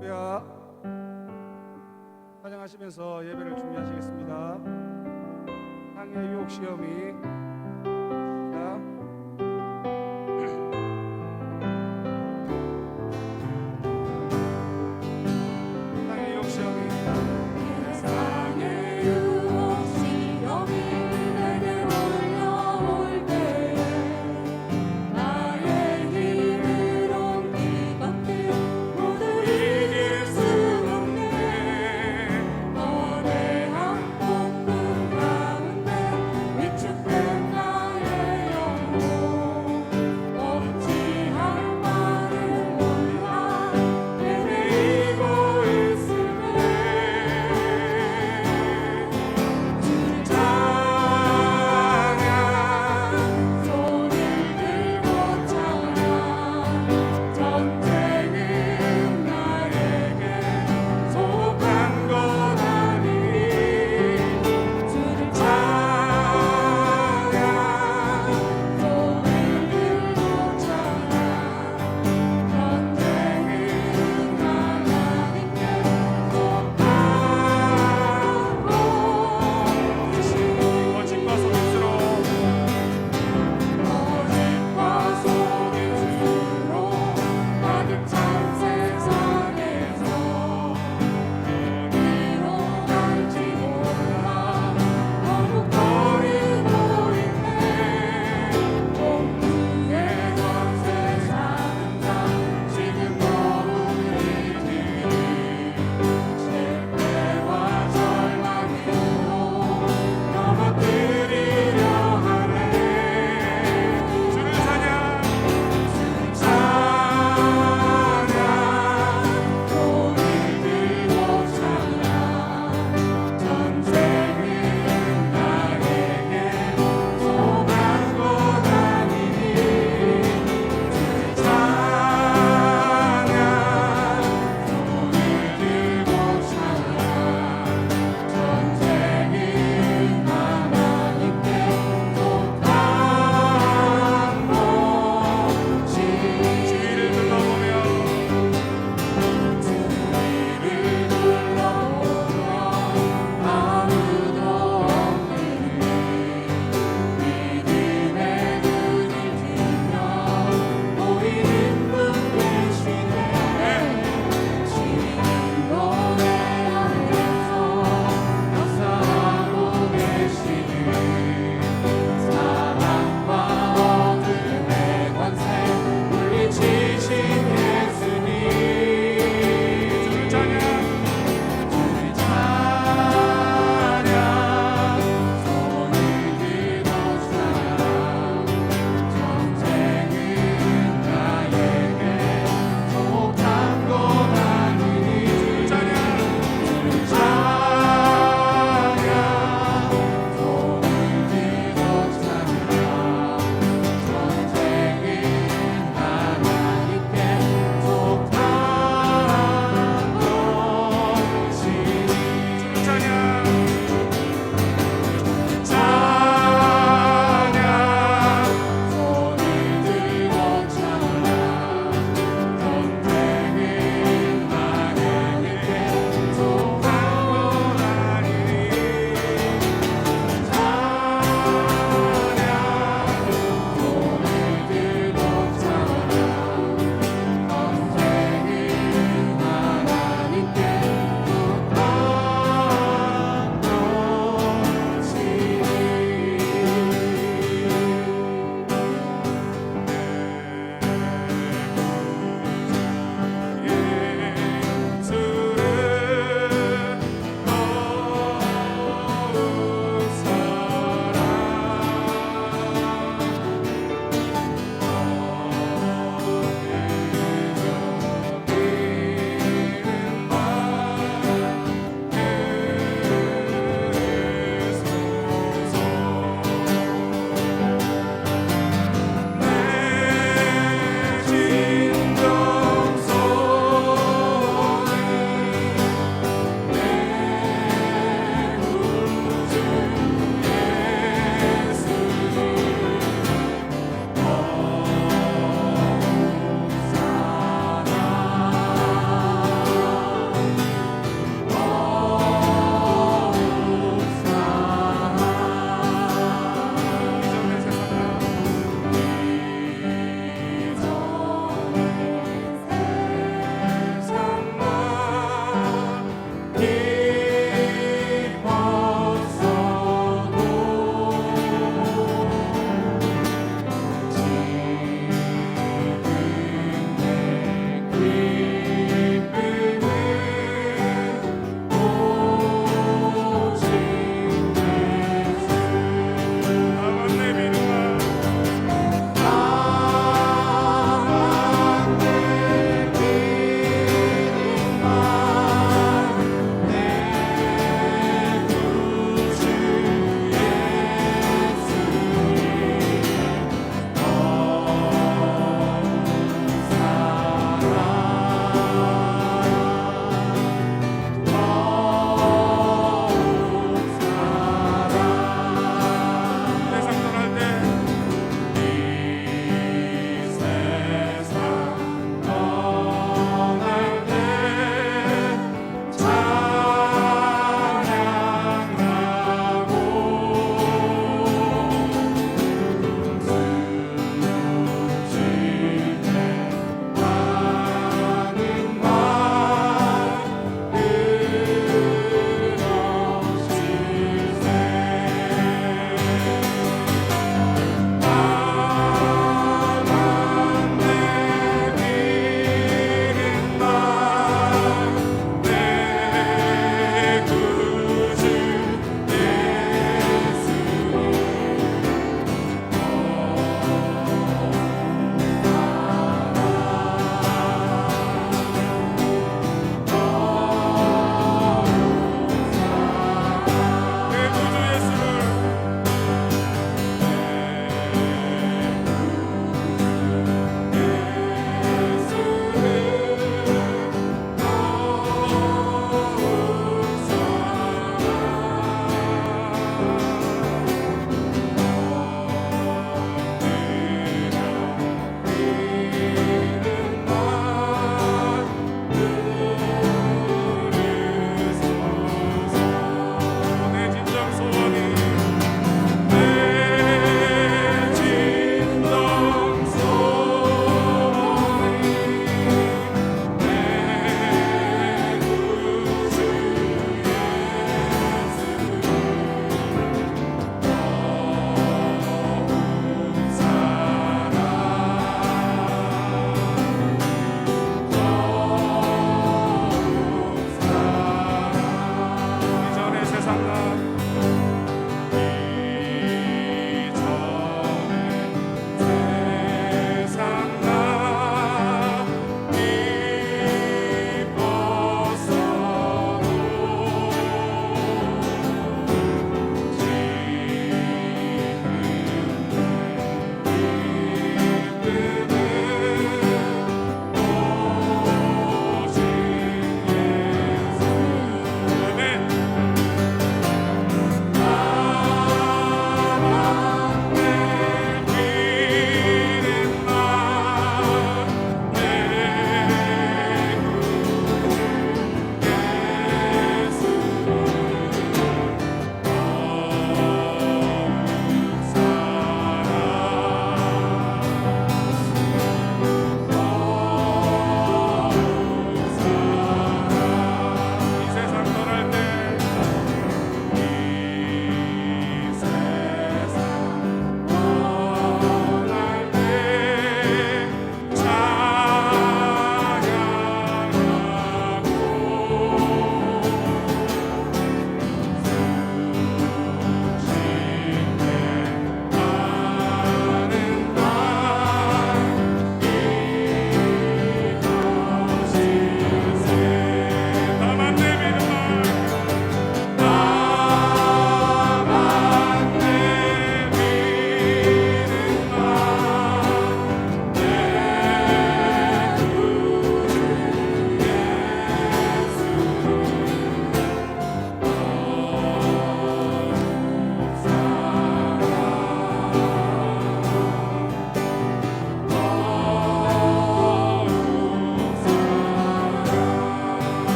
할렐루야. 찬양하시면서 예배를 준비하시겠습니다. 땅의 유혹 시험이 땅의 유혹 시험이 세상의 유혹 시험이 내게 몰려올 때에 나의 힘으로 이것들 모두 이길 수 없네. 거대한 폭풍 가운데 위축된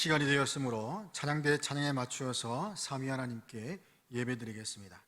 시간이 되었으므로 찬양대 찬양에 맞추어서 삼위 하나님께 예배드리겠습니다.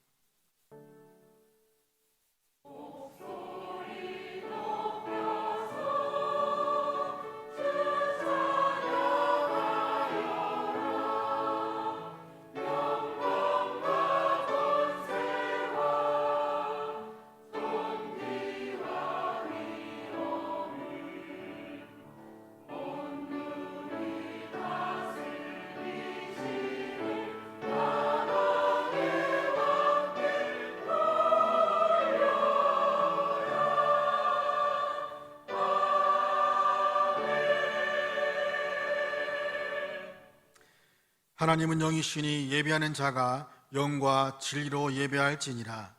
하나님은 영이시니 예배하는 자가 영과 진리로 예배할지니라.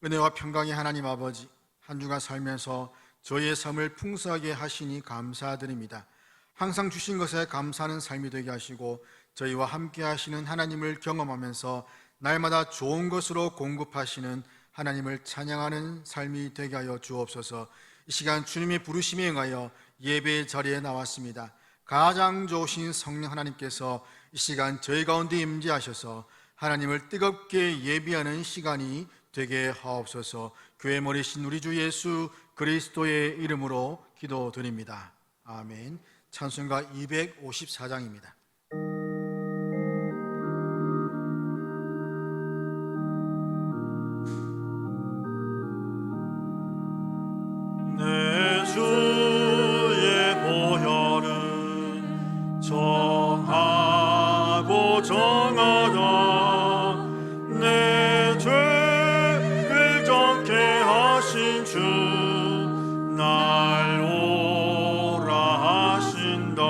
은혜와 평강의 하나님 아버지, 한 주간 살면서 저희의 삶을 풍성하게 하시니 감사드립니다. 항상 주신 것에 감사하는 삶이 되게 하시고 저희와 함께 하시는 하나님을 경험하면서 날마다 좋은 것으로 공급하시는 하나님을 찬양하는 삶이 되게 하여 주옵소서. 이 시간 주님의 부르심에 응하여 예배 자리에 나왔습니다. 가장 좋으신 성령 하나님께서 이 시간 저희 가운데 임재하셔서 하나님을 뜨겁게 예비하는 시간이 되게 하옵소서. 교회 머리신 우리 주 예수 그리스도의 이름으로 기도드립니다. 아멘. 찬송가 254장입니다. 내 주의 보혈은 정하고 정하다. 내 죄를 정케 하신 주 날 오라 하신다.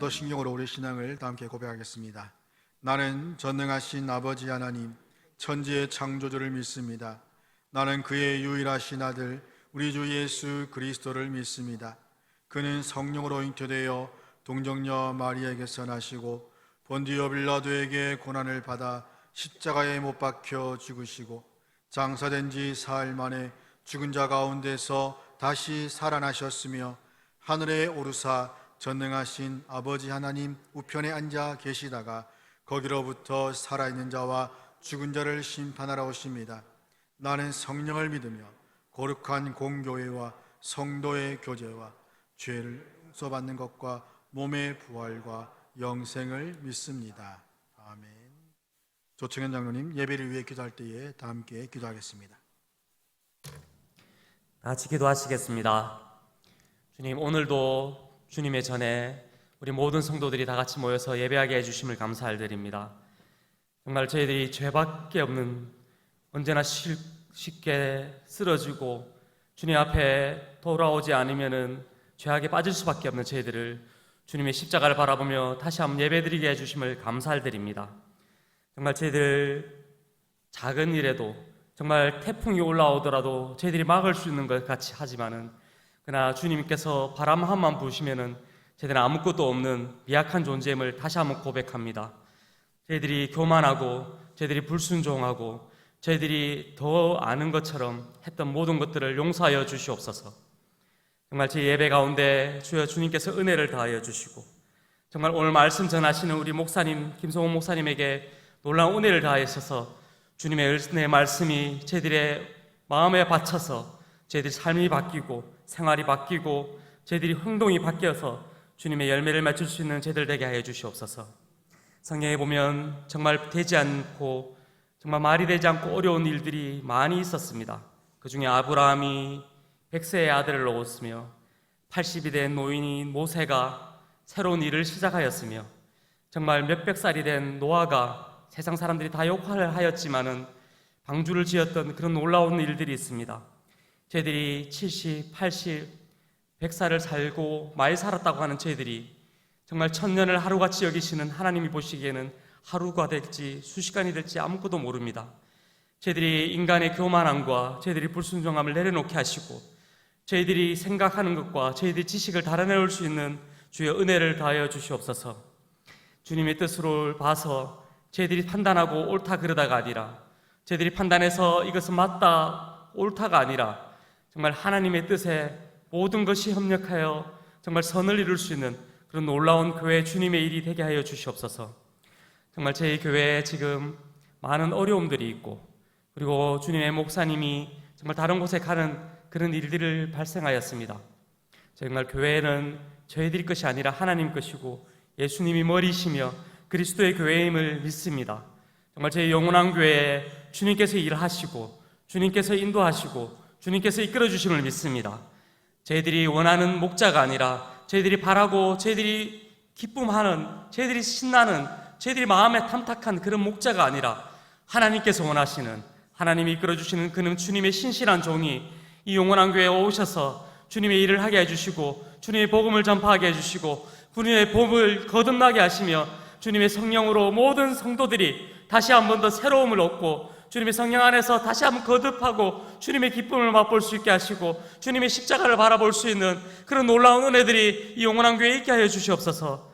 사도신경으로 우리 신앙을 다 함께 고백하겠습니다. 나는 전능하신 아버지 하나님, 천지의 창조주를 믿습니다. 나는 그의 유일하신 아들 우리 주 예수 그리스도를 믿습니다. 그는 성령으로 잉태되어 동정녀 마리아에게서 나시고 본디오 빌라도에게 고난을 받아 십자가에 못 박혀 죽으시고 장사된 지 사흘 만에 죽은 자 가운데서 다시 살아나셨으며 하늘에 오르사 전능하신 아버지 하나님 우편에 앉아 계시다가 거기로부터 살아있는 자와 죽은 자를 심판하러 오십니다. 나는 성령을 믿으며 거룩한 공교회와 성도의 교제와 죄를 용서받는 것과 몸의 부활과 영생을 믿습니다. 아멘. 조청현 장로님, 예배를 위해 기도할 때에 다 함께 기도하겠습니다. 다 같이 기도하시겠습니다. 주님, 오늘도 주님의 전에 우리 모든 성도들이 다 같이 모여서 예배하게 해주심을 감사드립니다. 정말 저희들이 죄밖에 없는, 언제나 쉽게 쓰러지고 주님 앞에 돌아오지 않으면은 죄악에 빠질 수밖에 없는 저희들을 주님의 십자가를 바라보며 다시 한번 예배드리게 해주심을 감사드립니다. 정말 저희들 작은 일에도, 정말 태풍이 올라오더라도 저희들이 막을 수 있는 것 같이 하지만은, 그러나 주님께서 바람 한번 부으시면은 저희들은 아무것도 없는 미약한 존재임을 다시 한번 고백합니다. 저희들이 교만하고 저희들이 불순종하고 저희들이 더 아는 것처럼 했던 모든 것들을 용서하여 주시옵소서. 정말 제 예배 가운데 주여 주님께서 은혜를 다하여 주시고, 정말 오늘 말씀 전하시는 우리 목사님 김성호 목사님에게 놀라운 은혜를 다하셔서 주님의 은혜 말씀이 저희들의 마음에 받쳐서 저희들의 삶이 바뀌고 생활이 바뀌고 저희들이 행동이 바뀌어서 주님의 열매를 맺을 수 있는 저희들 되게 하여 주시옵소서. 성경에 보면 정말 되지 않고, 정말 말이 되지 않고 어려운 일들이 많이 있었습니다. 그 중에 아브라함이 100세의 아들을 낳았으며 80이 된 노인인 모세가 새로운 일을 시작하였으며, 정말 몇백 살이 된 노아가 세상 사람들이 다 욕을 하였지만은 방주를 지었던 그런 놀라운 일들이 있습니다. 저희들이 70, 80, 100살을 살고 많이 살았다고 하는 저희들이 정말 천년을 하루같이 여기시는 하나님이 보시기에는 하루가 될지 수시간이 될지 아무것도 모릅니다. 저희들이 인간의 교만함과 저희들이 불순종함을 내려놓게 하시고 저희들이 생각하는 것과 저희들의 지식을 달아내올 수 있는 주의 은혜를 다하여 주시옵소서. 주님의 뜻을 봐서 저희들이 판단하고 옳다 그르다가 아니라, 저희들이 판단해서 이것은 맞다 옳다가 아니라 정말 하나님의 뜻에 모든 것이 협력하여 정말 선을 이룰 수 있는 그런 놀라운 교회 주님의 일이 되게 하여 주시옵소서. 정말 저희 교회에 지금 많은 어려움들이 있고, 그리고 주님의 목사님이 정말 다른 곳에 가는 그런 일들을 발생하였습니다. 정말 교회는 저희들 것이 아니라 하나님 것이고 예수님이 머리시며 그리스도의 교회임을 믿습니다. 정말 저희 영원한 교회에 주님께서 일하시고 주님께서 인도하시고 주님께서 이끌어 주심을 믿습니다. 저희들이 원하는 목자가 아니라, 저희들이 바라고 저희들이 기쁨하는, 저희들이 신나는, 저희들이 마음에 탐탁한 그런 목자가 아니라 하나님께서 원하시는, 하나님이 이끌어 주시는 그는 주님의 신실한 종이 이 영원한 교회에 오셔서 주님의 일을 하게 해주시고 주님의 복음을 전파하게 해주시고 주님의 복음을 거듭나게 하시며 주님의 성령으로 모든 성도들이 다시 한 번 더 새로움을 얻고 주님의 성령 안에서 다시 한번 거듭하고 주님의 기쁨을 맛볼 수 있게 하시고 주님의 십자가를 바라볼 수 있는 그런 놀라운 은혜들이 이 영원한 교회에 있게 하여 주시옵소서.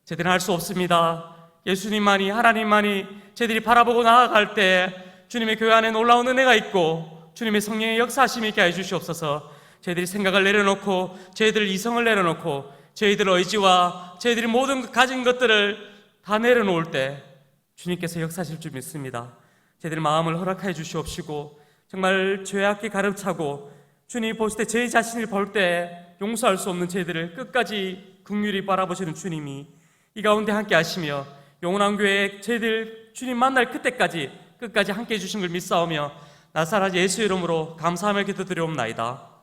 저희들은 할 수 없습니다. 예수님만이, 하나님만이 저희들이 바라보고 나아갈 때 주님의 교회 안에 놀라운 은혜가 있고 주님의 성령의 역사하심이 있게 하여 주시옵소서. 저희들이 생각을 내려놓고 저희들 이성을 내려놓고 저희들 의지와 저희들이 모든 가진 것들을 다 내려놓을 때 주님께서 역사하실 줄 믿습니다. 저희들 마음을 허락하여 주시옵시고, 정말 죄악기 가득차고 주님이 보실 때 저희 자신을 볼 때 용서할 수 없는 저희들을 끝까지 긍휼히 바라보시는 주님이 이 가운데 함께 하시며 영원한 교회에 저희들 주님 만날 그때까지 끝까지 함께 해주신 걸 믿사오며 나사렛 예수 이름으로 감사하며 기도드리옵나이다.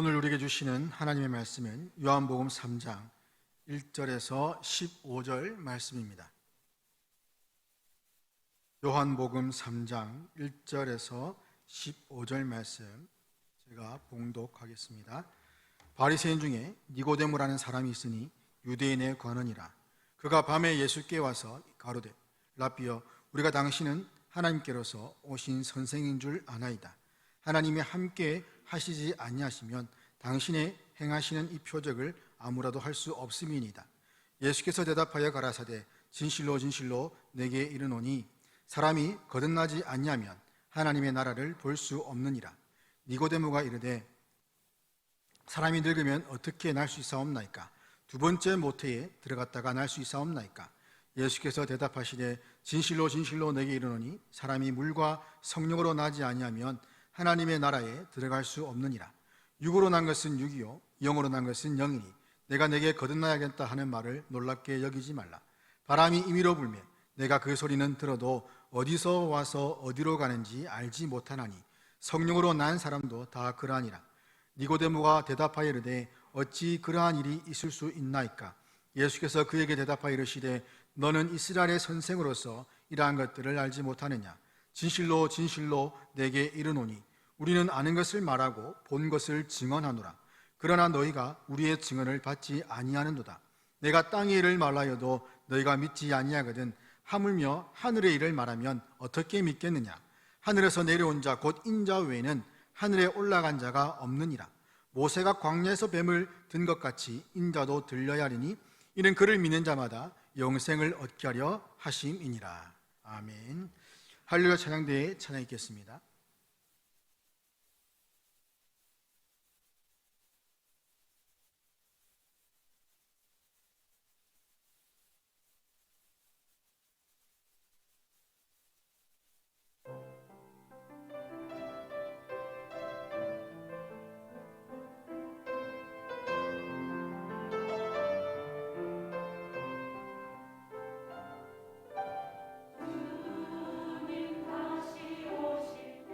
오늘 우리에게 주시는 하나님의 말씀은 요한복음 3장 1절에서 15절 말씀입니다. 요한복음 3장 1절에서 15절 말씀 제가 봉독하겠습니다. 바리새인 중에 니고데모라는 사람이 있으니 유대인의 관원이라. 그가 밤에 예수께 와서 가로되 라삐여, 우리가 당신은 하나님께로서 오신 선생인 줄 아나이다. 하나님이 함께 하시지 아니하시면 당신의 행하시는 이 표적을 아무라도 할 수 없음이니이다. 예수께서 대답하여 가라사대 진실로 진실로 내게 이르노니 사람이 거듭나지 아니하면 하나님의 나라를 볼 수 없느니라. 니고데모가 이르되 사람이 늙으면 어떻게 날 수 있사옵나이까? 두 번째 모태에 들어갔다가 날 수 있사옵나이까? 예수께서 대답하시되 진실로 진실로 내게 이르노니 사람이 물과 성령으로 나지 아니하면 하나님의 나라에 들어갈 수 없느니라. 육으로 난 것은 육이요 영으로 난 것은 영이니 내가 내게 거듭나야겠다 하는 말을 놀랍게 여기지 말라. 바람이 임의로 불매 내가 그 소리는 들어도 어디서 와서 어디로 가는지 알지 못하나니 성령으로 난 사람도 다 그러하니라. 니고데모가 대답하여 이르되 어찌 그러한 일이 있을 수 있나이까? 예수께서 그에게 대답하여 이르시되 너는 이스라엘의 선생으로서 이러한 것들을 알지 못하느냐? 진실로 진실로 내게 이르노니 우리는 아는 것을 말하고 본 것을 증언하노라. 그러나 너희가 우리의 증언을 받지 아니하는도다. 내가 땅의 일을 말하여도 너희가 믿지 아니하거든 하물며 하늘의 일을 말하면 어떻게 믿겠느냐? 하늘에서 내려온 자 곧 인자 외에는 하늘에 올라간 자가 없느니라. 모세가 광야에서 뱀을 든 것 같이 인자도 들려야 하리니 이는 그를 믿는 자마다 영생을 얻게 하려 하심이니라. 아멘. 할렐루야. 찬양대에 찬양 있겠습니다. 주님 다시 오실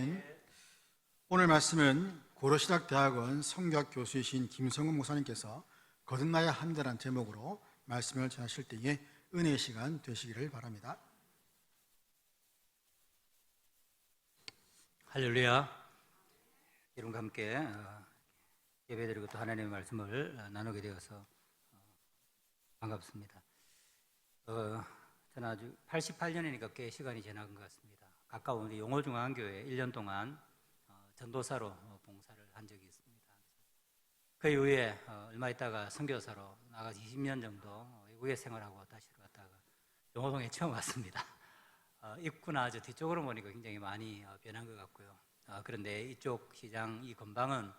아멘. 오늘 말씀은 고려신학대학원 성교학 교수이신 김성훈 목사님께서 거듭나야 합니다라는 제목으로 말씀을 전하실 때에 은혜의 시간 되시기를 바랍니다. 할렐루야. 여러분과 함께 예배드리고 또 하나님의 말씀을 나누게 되어서 반갑습니다. 저는 아주 88년이니까 꽤 시간이 지난 것 같습니다. 가까운 우리 용호중앙교회 1년 동안 전도사로 봉사를 한 적이 있습니다. 그 이후에 얼마 있다가 선교사로 나가서 20년 정도 외국에 생활하고 다시 갔다가 용호동에 처음 왔습니다. 입구나 저 뒤쪽으로 보니까 굉장히 많이 변한 것 같고요. 그런데 이쪽 시장 이 건방은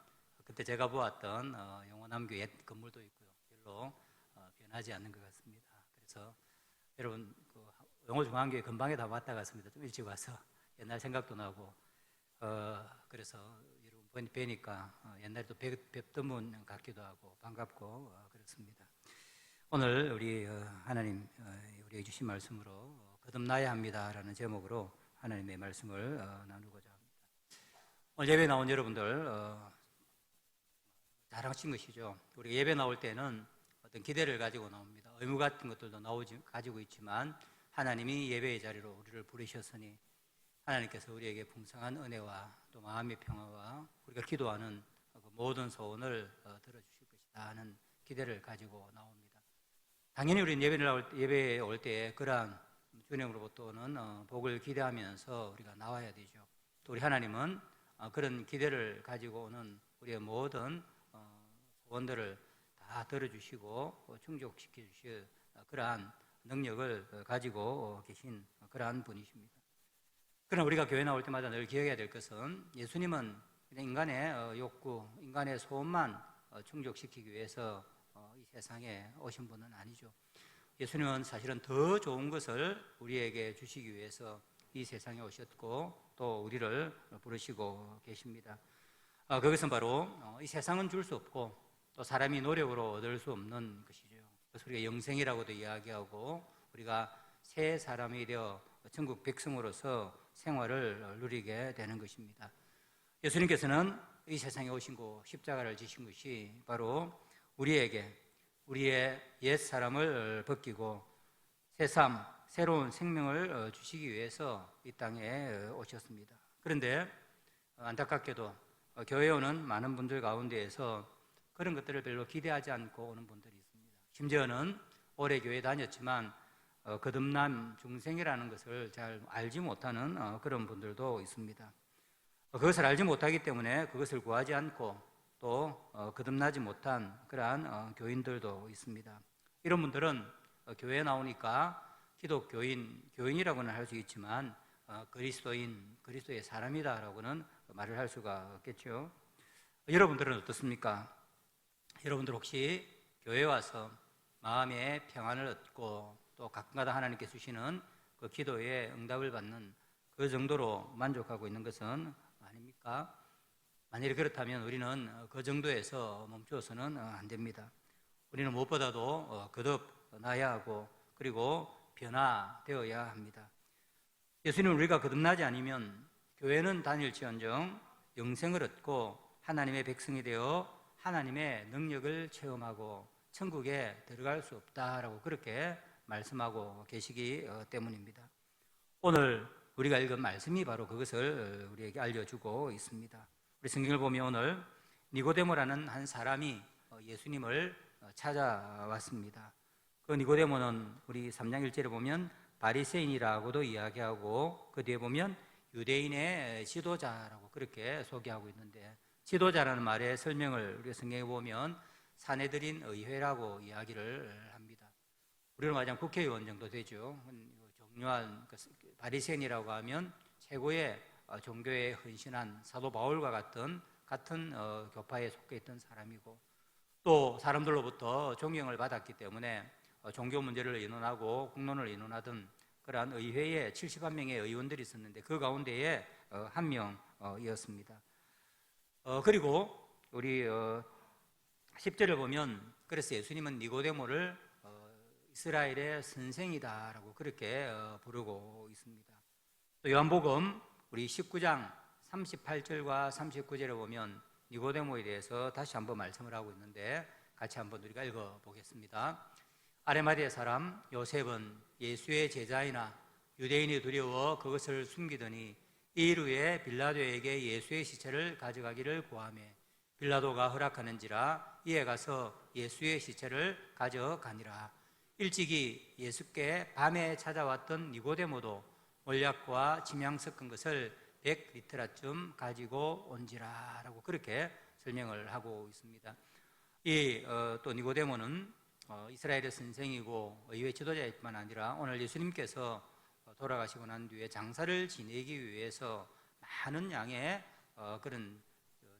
그때 제가 보았던 용호남교 옛 건물도 있고요. 별로 변하지 않는 것 같습니다. 그래서 여러분 그 용호중앙교회 건방에 다 왔다 갔습니다. 좀 일찍 와서 옛날 생각도 나고 그래서 여러분 뵈니까 옛날에 또 뵙던 분 같기도 하고 반갑고 그렇습니다. 오늘 우리 하나님 우리에게 주신 말씀으로 거듭나야 합니다라는 제목으로 하나님의 말씀을 나누고자 합니다. 오늘 예배 나온 여러분들 잘하신 것이죠. 우리가 예배 나올 때는 어떤 기대를 가지고 나옵니다. 의무 같은 것들도 가지고 있지만 하나님이 예배의 자리로 우리를 부르셨으니 하나님께서 우리에게 풍성한 은혜와 또 마음의 평화와 우리가 기도하는 그 모든 소원을 들어주실 것이다 하는 기대를 가지고 나옵니다. 당연히 우리는 예배에 올 때 그러한 주님으로부터 오는 복을 기대하면서 우리가 나와야 되죠. 또 우리 하나님은 그런 기대를 가지고 오는 우리의 모든 소원들을 다 들어주시고 충족시켜 주실 그러한 능력을 가지고 계신 그러한 분이십니다. 그러나 우리가 교회 나올 때마다 늘 기억해야 될 것은 예수님은 그냥 인간의 욕구, 인간의 소원만 충족시키기 위해서 이 세상에 오신 분은 아니죠. 예수님은 사실은 더 좋은 것을 우리에게 주시기 위해서 이 세상에 오셨고 또 우리를 부르시고 계십니다. 그것은 바로 이 세상은 줄 수 없고 또 사람이 노력으로 얻을 수 없는 것이죠. 그래서 우리가 영생이라고도 이야기하고 우리가 새 사람이 되어 천국 백성으로서 생활을 누리게 되는 것입니다. 예수님께서는 이 세상에 오신 고 십자가를 지신 것이 바로 우리에게 우리의 옛 사람을 벗기고 새삼 새로운 생명을 주시기 위해서 이 땅에 오셨습니다. 그런데 안타깝게도 교회에 오는 많은 분들 가운데에서 그런 것들을 별로 기대하지 않고 오는 분들이 있습니다. 심지어는 오래 교회 다녔지만 거듭남 중생이라는 것을 잘 알지 못하는 그런 분들도 있습니다. 그것을 알지 못하기 때문에 그것을 구하지 않고 또 거듭나지 못한 그러한 교인들도 있습니다. 이런 분들은 교회에 나오니까 교인이라고는 할 수 있지만 그리스도의 사람이다라고는 말을 할 수가 없겠죠. 여러분들은 어떻습니까? 여러분들 혹시 교회에 와서 마음의 평안을 얻고 또 가끔가다 하나님께 주시는 그 기도에 응답을 받는 그 정도로 만족하고 있는 것은 아닙니까? 만일 그렇다면 우리는 그 정도에서 멈추어서는 안 됩니다. 우리는 무엇보다도 거듭나야 하고 그리고 변화되어야 합니다. 예수님은 우리가 거듭나지 않으면 교회는 다닐지언정 영생을 얻고 하나님의 백성이 되어 하나님의 능력을 체험하고 천국에 들어갈 수 없다라고 그렇게 말씀하고 계시기 때문입니다. 오늘 우리가 읽은 말씀이 바로 그것을 우리에게 알려주고 있습니다. 우리 성경을 보면 오늘 니고데모라는 한 사람이 예수님을 찾아왔습니다. 그 니고데모는 우리 3장 1절에 보면 바리새인이라고도 이야기하고 그 뒤에 보면 유대인의 지도자라고 그렇게 소개하고 있는데 지도자라는 말의 설명을 우리 성경에 보면 사내들인 의회라고 이야기를 합니다. 우리로 말하자면 국회의원 정도 되죠. 정교한 바리새인이라고 하면 최고의 종교에 헌신한 사도 바울과 같은 교파에 속해 있던 사람이고 또 사람들로부터 존경을 받았기 때문에 종교 문제를 의논하고 국론을 의논하던 그러한 의회에 71명의 의원들이 있었는데 그 가운데에 한 명이었습니다. 그리고 우리 10절을 보면 그래서 예수님은 니고데모를 이스라엘의 선생이다라고 그렇게 부르고 있습니다. 또 요한복음 우리 19장 38절과 39절에 보면 니고데모에 대해서 다시 한번 말씀을 하고 있는데 같이 한번 우리가 읽어보겠습니다. 아레마디아 사람 요셉은 예수의 제자이나 유대인이 두려워 그것을 숨기더니 이 일 후에 빌라도에게 예수의 시체를 가져가기를 구하며 빌라도가 허락하는지라 이에 가서 예수의 시체를 가져가니라. 일찍이 예수께 밤에 찾아왔던 니고데모도 몰약과 침향 섞은 것을 100리터라쯤 가지고 온지라라고 그렇게 설명을 하고 있습니다. 또 니고데모는 이스라엘의 선생이고 의회 지도자뿐만 아니라 오늘 예수님께서 돌아가시고 난 뒤에 장사를 지내기 위해서 많은 양의 그런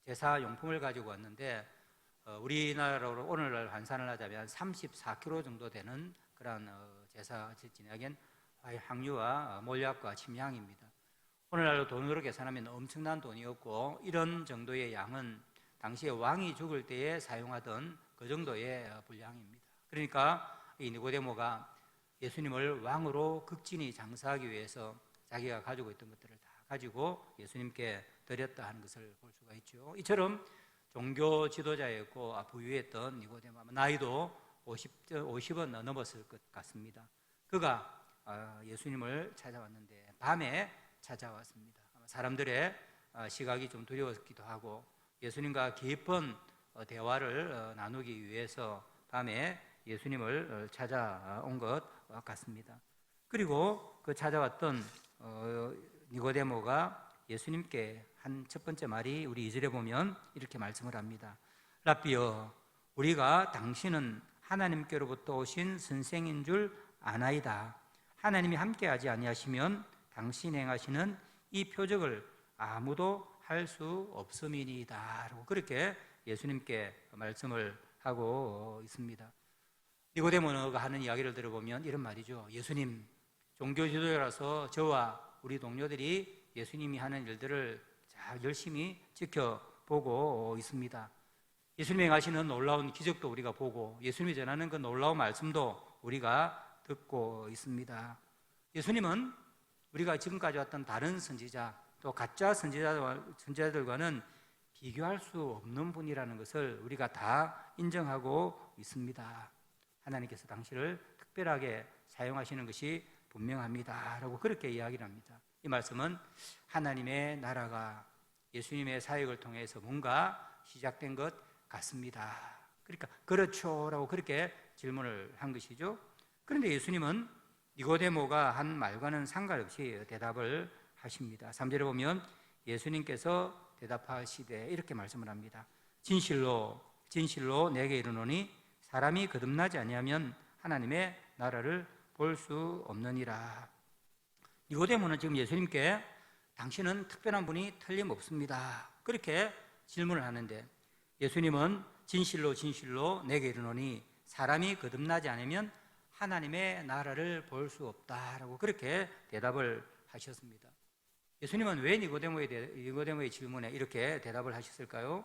제사 용품을 가지고 왔는데 우리나라로 오늘날 환산을 하자면 34kg 정도 되는 그런 제사 지내기엔 향유와 몰약과 침향입니다. 오늘날로 돈으로 계산하면 엄청난 돈이었고 이런 정도의 양은 당시에 왕이 죽을 때에 사용하던 그 정도의 분량입니다. 그러니까 이 니고데모가 예수님을 왕으로 극진히 장사하기 위해서 자기가 가지고 있던 것들을 다 가지고 예수님께 드렸다 하는 것을 볼 수가 있죠. 이처럼 종교 지도자였고 부유했던 니고데모, 나이도 50은 넘었을 것 같습니다. 그가 예수님을 찾아왔는데 밤에 찾아왔습니다. 사람들의 시각이 좀 두려웠기도 하고 예수님과 깊은 대화를 나누기 위해서 밤에 예수님을 찾아온 것 같습니다. 그리고 그 찾아왔던 니고데모가 예수님께 한 첫 번째 말이 우리 2절에 보면 이렇게 말씀을 합니다. 랍비여, 우리가 당신은 하나님께로부터 오신 선생인 줄 아나이다. 하나님이 함께하지 아니하시면 당신 행하시는 이 표적을 아무도 할 수 없음이니이다 라고 그렇게 예수님께 말씀을 하고 있습니다. 니고데모가 하는 이야기를 들어보면 이런 말이죠. 예수님, 종교 지도자라서 저와 우리 동료들이 예수님이 하는 일들을 잘 열심히 지켜보고 있습니다. 예수님이 행하시는 놀라운 기적도 우리가 보고 예수님이 전하는 그 놀라운 말씀도 우리가 듣고 있습니다. 예수님은 우리가 지금까지 왔던 다른 선지자 또 가짜 선지자들과는 비교할 수 없는 분이라는 것을 우리가 다 인정하고 있습니다. 하나님께서 당신을 특별하게 사용하시는 것이 분명합니다 라고 그렇게 이야기를 합니다. 이 말씀은 하나님의 나라가 예수님의 사역을 통해서 뭔가 시작된 것 같습니다. 그러니까 그렇죠 라고 그렇게 질문을 한 것이죠. 그런데 예수님은 니고데모가 한 말과는 상관없이 대답을 하십니다. 3절에 보면 예수님께서 대답하시되 이렇게 말씀을 합니다. 진실로 진실로 내게 이르노니 사람이 거듭나지 아니하면 하나님의 나라를 볼 수 없느니라. 니고데모는 지금 예수님께 당신은 특별한 분이 틀림없습니다 그렇게 질문을 하는데 예수님은 진실로 진실로 내게 이르노니 사람이 거듭나지 않으면 하나님의 나라를 볼 수 없다라고 그렇게 대답을 하셨습니다. 예수님은 왜 니고데모의 질문에 이렇게 대답을 하셨을까요?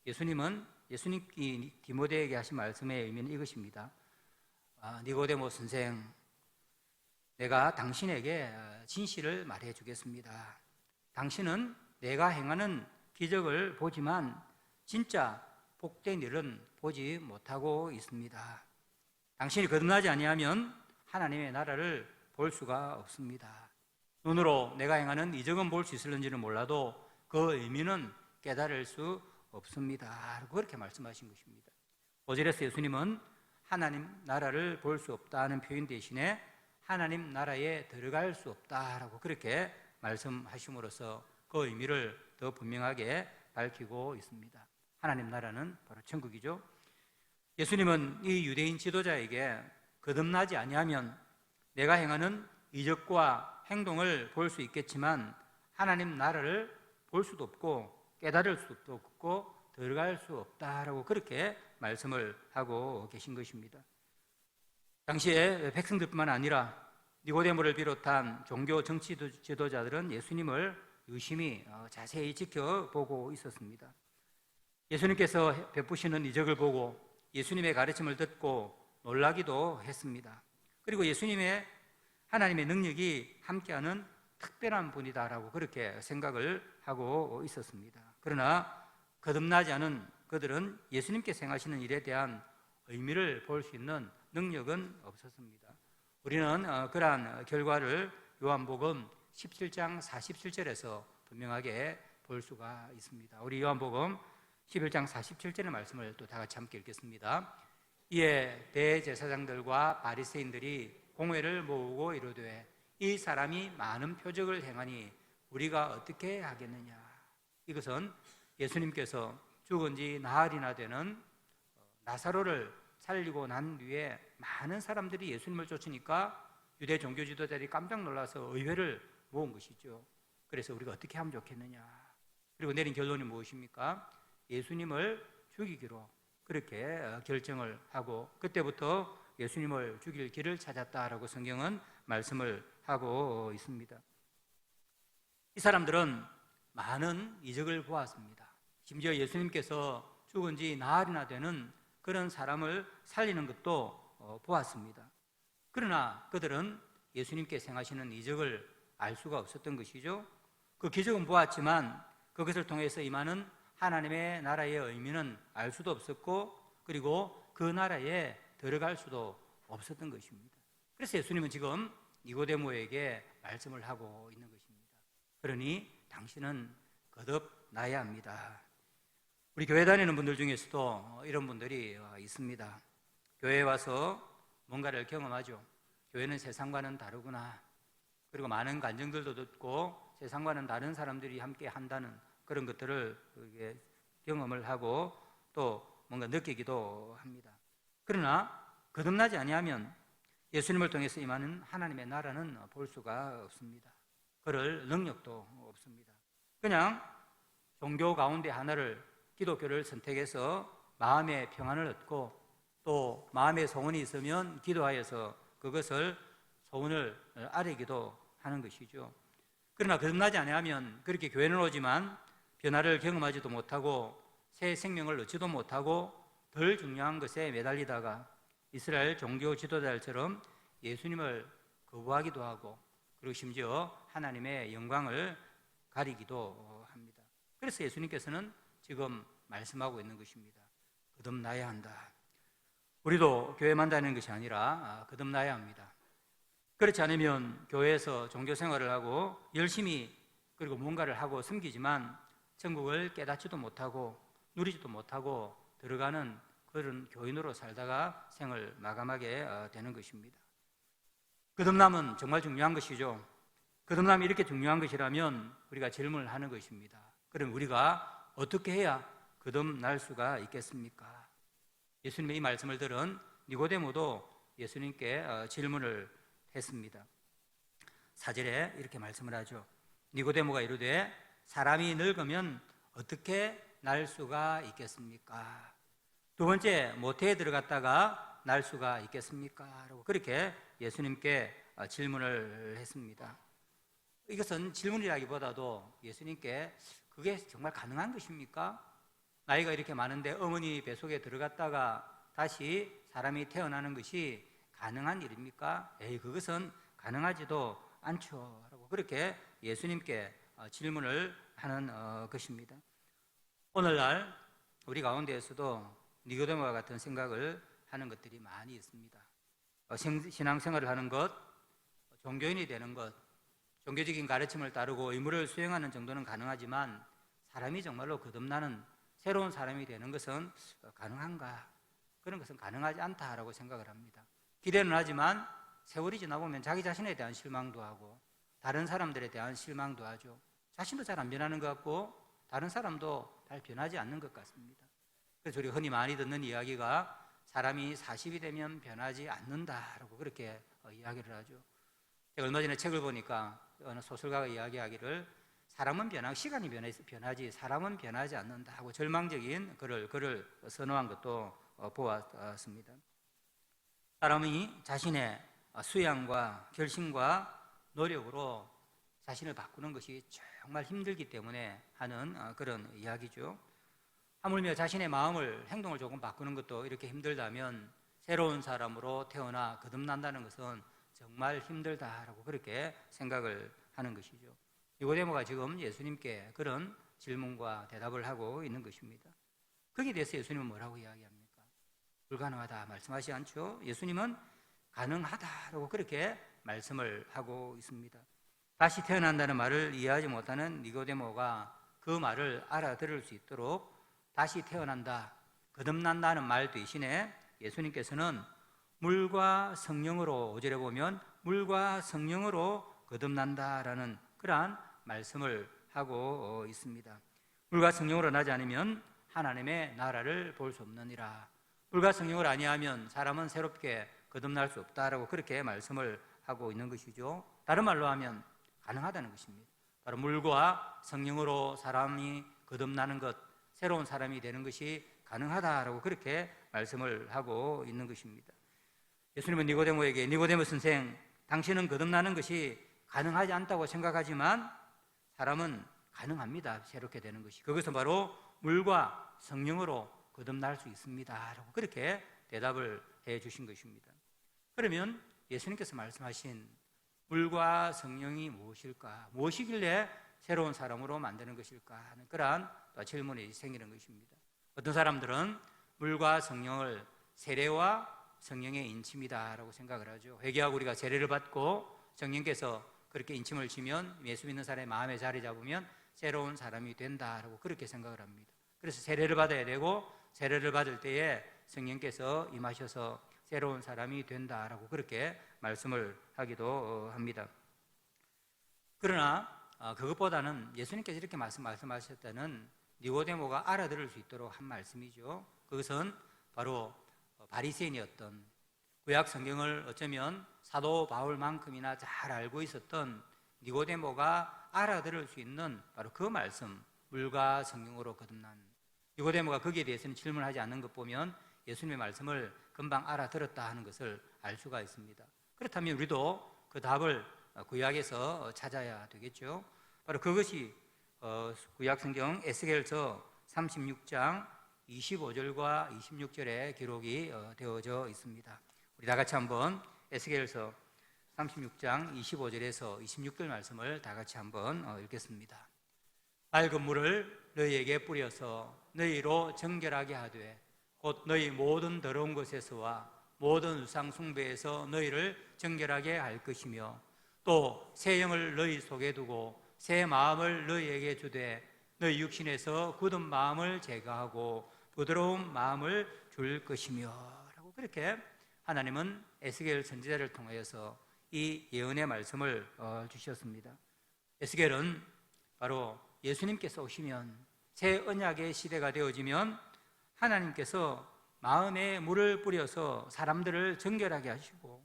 예수님이 디모데에게 하신 말씀의 의미는 이것입니다. 니고데모 선생, 내가 당신에게 진실을 말해 주겠습니다. 당신은 내가 행하는 기적을 보지만 진짜 복된 일은 보지 못하고 있습니다. 당신이 거듭나지 아니하면 하나님의 나라를 볼 수가 없습니다. 눈으로 내가 행하는 이적은 볼 수 있을는지는 몰라도 그 의미는 깨달을 수 없습니다. 그렇게 말씀하신 것입니다. 5절에서 예수님은 하나님 나라를 볼 수 없다는 표현 대신에 하나님 나라에 들어갈 수 없다라고 그렇게 말씀하심으로써 그 의미를 더 분명하게 밝히고 있습니다. 하나님 나라는 바로 천국이죠. 예수님은 이 유대인 지도자에게 거듭나지 아니하면 내가 행하는 이적과 행동을 볼 수 있겠지만 하나님 나라를 볼 수도 없고 깨달을 수도 없고 들어갈 수 없다라고 그렇게 말씀을 하고 계신 것입니다. 당시에 백성들뿐만 아니라 니고데모를 비롯한 종교 정치 지도자들은 예수님을 유심히 자세히 지켜보고 있었습니다. 예수님께서 베푸시는 이적을 보고 예수님의 가르침을 듣고 놀라기도 했습니다. 그리고 예수님의 하나님의 능력이 함께하는 특별한 분이다라고 그렇게 생각을 하고 있었습니다. 그러나 거듭나지 않은 그들은 예수님께서 행하시는 일에 대한 의미를 볼 수 있는 능력은 없었습니다. 우리는 그러한 결과를 요한복음 17장 47절에서 분명하게 볼 수가 있습니다. 우리 요한복음 11장 47절의 말씀을 또 다 같이 함께 읽겠습니다. 이에 대제사장들과 바리새인들이 공회를 모으고 이르되 이 사람이 많은 표적을 행하니 우리가 어떻게 하겠느냐. 이것은 예수님께서 죽은 지 나흘이나 되는 나사로를 살리고 난 뒤에 많은 사람들이 예수님을 쫓으니까 유대 종교 지도자들이 깜짝 놀라서 의회를 모은 것이죠. 그래서 우리가 어떻게 하면 좋겠느냐. 그리고 내린 결론이 무엇입니까? 예수님을 죽이기로 그렇게 결정을 하고 그때부터 예수님을 죽일 길을 찾았다라고 성경은 말씀을 하고 있습니다. 이 사람들은 많은 이적을 보았습니다. 심지어 예수님께서 죽은 지 나흘이나 되는 그런 사람을 살리는 것도 보았습니다. 그러나 그들은 예수님께서 행하시는 이적을 알 수가 없었던 것이죠. 그 기적은 보았지만 그것을 통해서 임하는 하나님의 나라의 의미는 알 수도 없었고 그리고 그 나라에 들어갈 수도 없었던 것입니다. 그래서 예수님은 지금 니고데모에게 말씀을 하고 있는 것입니다. 그러니 당신은 거듭나야 합니다. 우리 교회 다니는 분들 중에서도 이런 분들이 있습니다. 교회에 와서 뭔가를 경험하죠. 교회는 세상과는 다르구나. 그리고 많은 간증들도 듣고 세상과는 다른 사람들이 함께 한다는 그런 것들을 경험을 하고 또 뭔가 느끼기도 합니다. 그러나 거듭나지 아니하면 예수님을 통해서 임하는 하나님의 나라는 볼 수가 없습니다. 그럴 능력도 없습니다. 그냥 종교 가운데 하나를 기독교를 선택해서 마음의 평안을 얻고 또 마음의 소원이 있으면 기도하여서 그것을 소원을 아뢰기도 하는 것이죠. 그러나 거듭나지 아니하면 그렇게 교회는 오지만 변화를 경험하지도 못하고 새 생명을 얻지도 못하고 덜 중요한 것에 매달리다가 이스라엘 종교 지도자들처럼 예수님을 거부하기도 하고 그리고 심지어 하나님의 영광을 가리기도 합니다. 그래서 예수님께서는 지금 말씀하고 있는 것입니다. 거듭나야 한다. 우리도 교회만 다니는 것이 아니라 거듭나야 합니다. 그렇지 않으면 교회에서 종교 생활을 하고 열심히 그리고 뭔가를 하고 섬기지만 천국을 깨닫지도 못하고 누리지도 못하고 들어가는 그런 교인으로 살다가 생을 마감하게 되는 것입니다. 거듭남은 정말 중요한 것이죠. 거듭남이 이렇게 중요한 것이라면 우리가 질문을 하는 것입니다. 그럼 우리가 어떻게 해야 거듭날 수가 있겠습니까? 예수님의 이 말씀을 들은 니고데모도 예수님께 질문을 했습니다. 4절에 이렇게 말씀을 하죠. 니고데모가 이르되 사람이 늙으면 어떻게 날 수가 있겠습니까? 두 번째, 모태에 들어갔다가 날 수가 있겠습니까? 라고 그렇게 예수님께 질문을 했습니다. 이것은 질문이라기보다도 예수님께 그게 정말 가능한 것입니까? 나이가 이렇게 많은데 어머니 뱃속에 들어갔다가 다시 사람이 태어나는 것이 가능한 일입니까? 에이, 그것은 가능하지도 않죠. 라고 그렇게 예수님께 질문을 하는 것입니다. 오늘날 우리 가운데에서도 니고데모와 같은 생각을 하는 것들이 많이 있습니다. 신앙생활을 하는 것, 종교인이 되는 것, 종교적인 가르침을 따르고 의무를 수행하는 정도는 가능하지만 사람이 정말로 거듭나는 새로운 사람이 되는 것은 가능한가? 그런 것은 가능하지 않다라고 생각을 합니다. 기대는 하지만 세월이 지나보면 자기 자신에 대한 실망도 하고 다른 사람들에 대한 실망도 하죠. 자신도 잘 안 변하는 것 같고 다른 사람도 잘 변하지 않는 것 같습니다. 그래서 우리가 흔히 많이 듣는 이야기가 사람이 40이 되면 변하지 않는다라고 그렇게 이야기를 하죠. 제가 얼마 전에 책을 보니까 어느 소설가가 이야기하기를 사람은 시간이 변하지 사람은 변하지 않는다 하고 절망적인 글을 선호한 것도 보았습니다. 사람이 자신의 수양과 결심과 노력으로 자신을 바꾸는 것이 정말 힘들기 때문에 하는 그런 이야기죠. 하물며 자신의 마음을, 행동을 조금 바꾸는 것도 이렇게 힘들다면 새로운 사람으로 태어나 거듭난다는 것은 정말 힘들다라고 그렇게 생각을 하는 것이죠. 니고데모가 지금 예수님께 그런 질문과 대답을 하고 있는 것입니다. 거기에 대해서 예수님은 뭐라고 이야기합니까? 불가능하다 말씀하지 않죠. 예수님은 가능하다라고 그렇게 말씀을 하고 있습니다. 다시 태어난다는 말을 이해하지 못하는 니고데모가 그 말을 알아들을 수 있도록 다시 태어난다, 거듭난다는 말 대신에 예수님께서는 물과 성령으로 5절에 보면 물과 성령으로 거듭난다라는 그러한 말씀을 하고 있습니다. 물과 성령으로 나지 않으면 하나님의 나라를 볼 수 없느니라. 물과 성령을 아니하면 사람은 새롭게 거듭날 수 없다라고 그렇게 말씀을 하고 있는 것이죠. 다른 말로 하면 가능하다는 것입니다. 바로 물과 성령으로 사람이 거듭나는 것, 새로운 사람이 되는 것이 가능하다라고 그렇게 말씀을 하고 있는 것입니다. 예수님은 니고데모에게 니고데모 선생, 당신은 거듭나는 것이 가능하지 않다고 생각하지만 사람은 가능합니다. 새롭게 되는 것이. 그것은 바로 물과 성령으로 거듭날 수 있습니다. 라고 그렇게 대답을 해 주신 것입니다. 그러면 예수님께서 말씀하신 물과 성령이 무엇일까? 무엇이길래 새로운 사람으로 만드는 것일까? 하는 그러한 질문이 생기는 것입니다. 어떤 사람들은 물과 성령을 세례와 성령의 인침이다라고 생각을 하죠. 회개하고 우리가 세례를 받고 성령께서 그렇게 인침을 주면 예수 믿는 사람의 마음에 자리 잡으면 새로운 사람이 된다라고 그렇게 생각을 합니다. 그래서 세례를 받아야 되고 세례를 받을 때에 성령께서 임하셔서 새로운 사람이 된다라고 그렇게 말씀을 하기도 합니다. 그러나 그것보다는 예수님께서 이렇게 말씀하셨다는 니고데모가 알아들을 수 있도록 한 말씀이죠. 그것은 바로 바리새인이었던, 구약 성경을 어쩌면 사도 바울만큼이나 잘 알고 있었던 니고데모가 알아들을 수 있는 바로 그 말씀, 물과 성령으로 거듭난. 니고데모가 거기에 대해서는 질문하지 않는 것 보면 예수님의 말씀을 금방 알아들었다 하는 것을 알 수가 있습니다. 그렇다면 우리도 그 답을 구약에서 찾아야 되겠죠. 바로 그것이 구약 성경 에스겔서 36장 25절과 26절에 기록이 되어져 있습니다. 우리 다 같이 한번 에스겔서 36장 25절에서 26절 말씀을 다 같이 한번 읽겠습니다. 맑은 물을 너희에게 뿌려서 너희로 정결하게 하되 곧 너희 모든 더러운 것에서와 모든 우상 숭배에서 너희를 정결하게 할 것이며 또 새 영을 너희 속에 두고 새 마음을 너희에게 주되 너희 육신에서 굳은 마음을 제거하고 부드러운 마음을 줄 것이며 라고 그렇게 하나님은 에스겔 선지자를 통하여서 이 예언의 말씀을 주셨습니다. 에스겔은 바로 예수님께서 오시면 새 언약의 시대가 되어지면 하나님께서 마음에 물을 뿌려서 사람들을 정결하게 하시고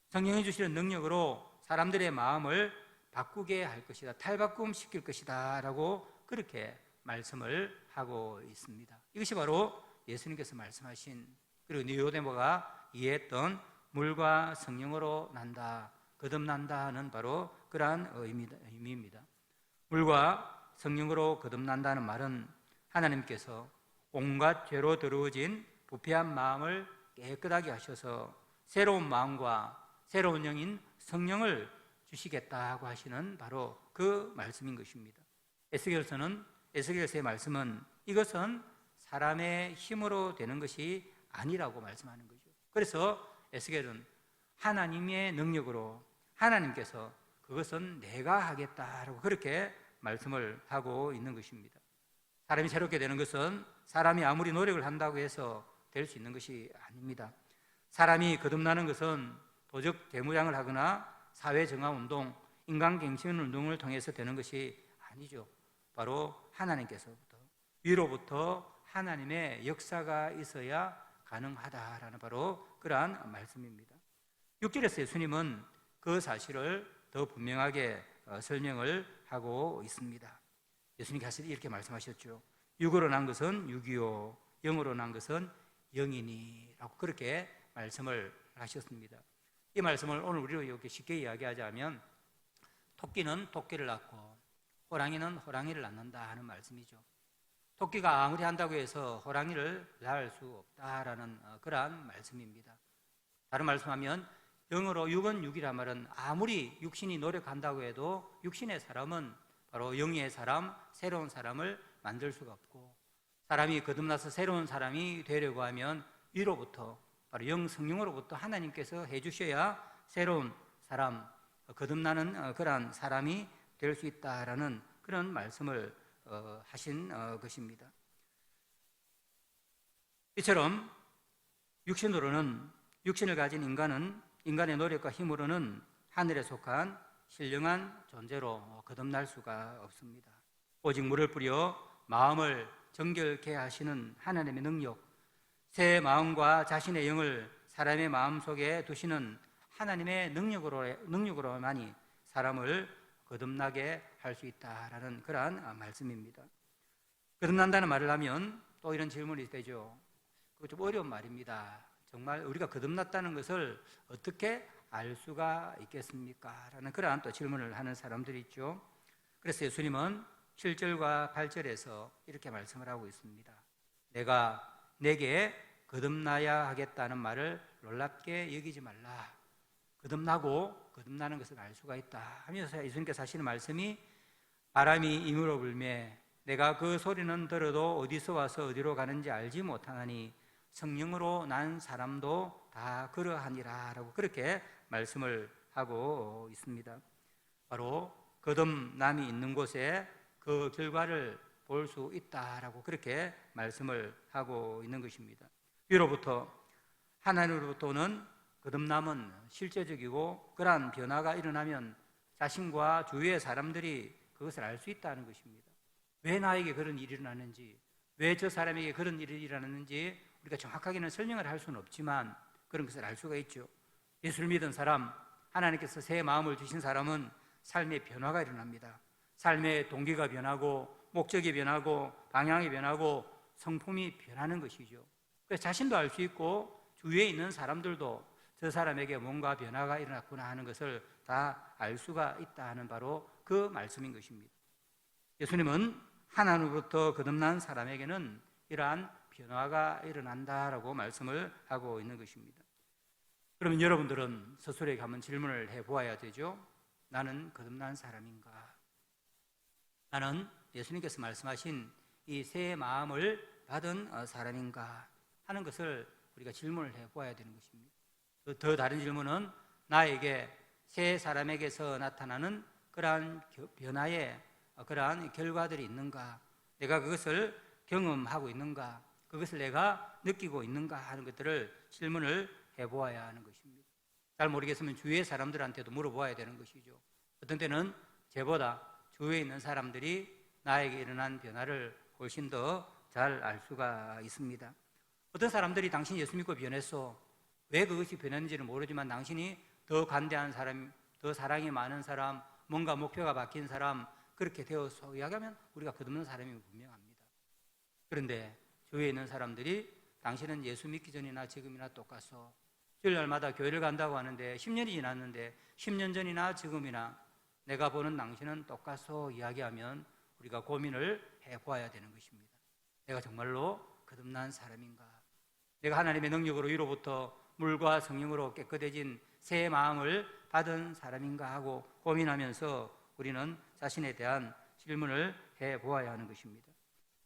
성령이 주시는 능력으로 사람들의 마음을 바꾸게 할 것이다, 탈바꿈 시킬 것이다 라고 그렇게 말씀을 하고 있습니다. 이것이 바로 예수님께서 말씀하신, 그리고 니고데모가 이해했던 물과 성령으로 난다, 거듭난다 하는 바로 그러한 의미입니다. 물과 성령으로 거듭난다는 말은 하나님께서 온갖 죄로 더러워진 부패한 마음을 깨끗하게 하셔서 새로운 마음과 새로운 영인 성령을 주시겠다고 하시는 바로 그 말씀인 것입니다. 에스겔서의 말씀은 이것은 사람의 힘으로 되는 것이 아니라고 말씀하는 거죠. 그래서 에스겔은 하나님의 능력으로 하나님께서 그것은 내가 하겠다라고 그렇게 말씀을 하고 있는 것입니다. 사람이 새롭게 되는 것은 사람이 아무리 노력을 한다고 해서 될 수 있는 것이 아닙니다. 사람이 거듭나는 것은 도적 대무장을 하거나 사회정화운동, 인간갱신운동을 통해서 되는 것이 아니죠. 바로 하나님께서부터, 위로부터 하나님의 역사가 있어야 가능하다라는 바로 그러한 말씀입니다. 6절에서 예수님은 그 사실을 더 분명하게 설명을 하고 있습니다. 예수님께서 이렇게 말씀하셨죠. 육으로 난 것은 육이요 영으로 난 것은 영이니라고 그렇게 말씀을 하셨습니다. 이 말씀을 오늘 우리로 이렇게 쉽게 이야기하자면 토끼는 토끼를 낳고 호랑이는 호랑이를 낳는다 하는 말씀이죠. 토끼가 아무리 한다고 해서 호랑이를 낳을 수 없다라는 그러한 말씀입니다. 다른 말씀하면 영어로 육은 육이란 말은 아무리 육신이 노력한다고 해도 육신의 사람은 바로 영의 사람, 새로운 사람을 만들 수가 없고, 사람이 거듭나서 새로운 사람이 되려고 하면 위로부터, 바로 영 성령으로부터 하나님께서 해주셔야 새로운 사람, 거듭나는 그러한 사람이 될 수 있다라는 그런 말씀을 하신 것입니다. 이처럼 육신으로는, 육신을 가진 인간은 인간의 노력과 힘으로는 하늘에 속한 신령한 존재로 거듭날 수가 없습니다. 오직 물을 뿌려 마음을 정결케 하시는 하나님의 능력, 새 마음과 자신의 영을 사람의 마음 속에 두시는 하나님의 능력으로만이 사람을 거듭나게 할 수 있다라는 그러한 말씀입니다. 거듭난다는 말을 하면 또 이런 질문이 되죠. 그거 좀 어려운 말입니다. 정말 우리가 거듭났다는 것을 어떻게 알 수가 있겠습니까? 라는 그러한 또 질문을 하는 사람들이 있죠. 그래서 예수님은 7절과 8절에서 이렇게 말씀을 하고 있습니다. 내게 거듭나야 하겠다는 말을 놀랍게 여기지 말라. 거듭나는 것을 알 수가 있다 하면서 예수님께서 하시는 말씀이, 바람이 임으로 불매 내가 그 소리는 들어도 어디서 와서 어디로 가는지 알지 못하나니 성령으로 난 사람도 다 그러하니라 라고 그렇게 말씀을 하고 있습니다. 바로 거듭남이 있는 곳에 그 결과를 볼 수 있다라고 그렇게 말씀을 하고 있는 것입니다. 위로부터, 하나님으로부터 오는 거듭남은 실제적이고, 그러한 변화가 일어나면 자신과 주위의 사람들이 그것을 알 수 있다는 것입니다. 왜 나에게 그런 일이 일어나는지, 왜 저 사람에게 그런 일이 일어나는지 우리가 정확하게는 설명을 할 수는 없지만 그런 것을 알 수가 있죠. 예수를 믿은 사람, 하나님께서 새 마음을 주신 사람은 삶의 변화가 일어납니다. 삶의 동기가 변하고, 목적이 변하고, 방향이 변하고, 성품이 변하는 것이죠. 그래서 자신도 알 수 있고 주위에 있는 사람들도 저 사람에게 뭔가 변화가 일어났구나 하는 것을 다 알 수가 있다 하는 바로 그 말씀인 것입니다. 예수님은 하나님으로부터 거듭난 사람에게는 이러한 변화가 일어난다라고 말씀을 하고 있는 것입니다. 그러면 여러분들은 스스로에게 한번 질문을 해보아야 되죠. 나는 거듭난 사람인가? 나는 예수님께서 말씀하신 이 새 마음을 받은 사람인가 하는 것을 우리가 질문을 해보아야 되는 것입니다. 더 다른 질문은, 나에게 새 사람에게서 나타나는 그러한 변화의 그러한 결과들이 있는가, 내가 그것을 경험하고 있는가, 그것을 내가 느끼고 있는가 하는 것들을 질문을 해보아야 하는 것입니다. 잘 모르겠으면 주위의 사람들한테도 물어보아야 되는 것이죠. 어떤 때는 저보다 주위에 있는 사람들이 나에게 일어난 변화를 훨씬 더 잘 알 수가 있습니다. 어떤 사람들이 당신 예수 믿고 변했어, 왜 그것이 변했는지는 모르지만 당신이 더 관대한 사람, 더 사랑이 많은 사람, 뭔가 목표가 바뀐 사람, 그렇게 되어서 이야기하면 우리가 거듭난 사람이 분명합니다. 그런데 주위에 있는 사람들이 당신은 예수 믿기 전이나 지금이나 똑같소, 주일날마다 교회를 간다고 하는데 10년이 지났는데 10년 전이나 지금이나 내가 보는 당신은 똑같소 이야기하면 우리가 고민을 해보아야 되는 것입니다. 내가 정말로 거듭난 사람인가? 내가 하나님의 능력으로 위로부터 물과 성령으로 깨끗해진 새 마음을 받은 사람인가 하고 고민하면서 우리는 자신에 대한 질문을 해보아야 하는 것입니다.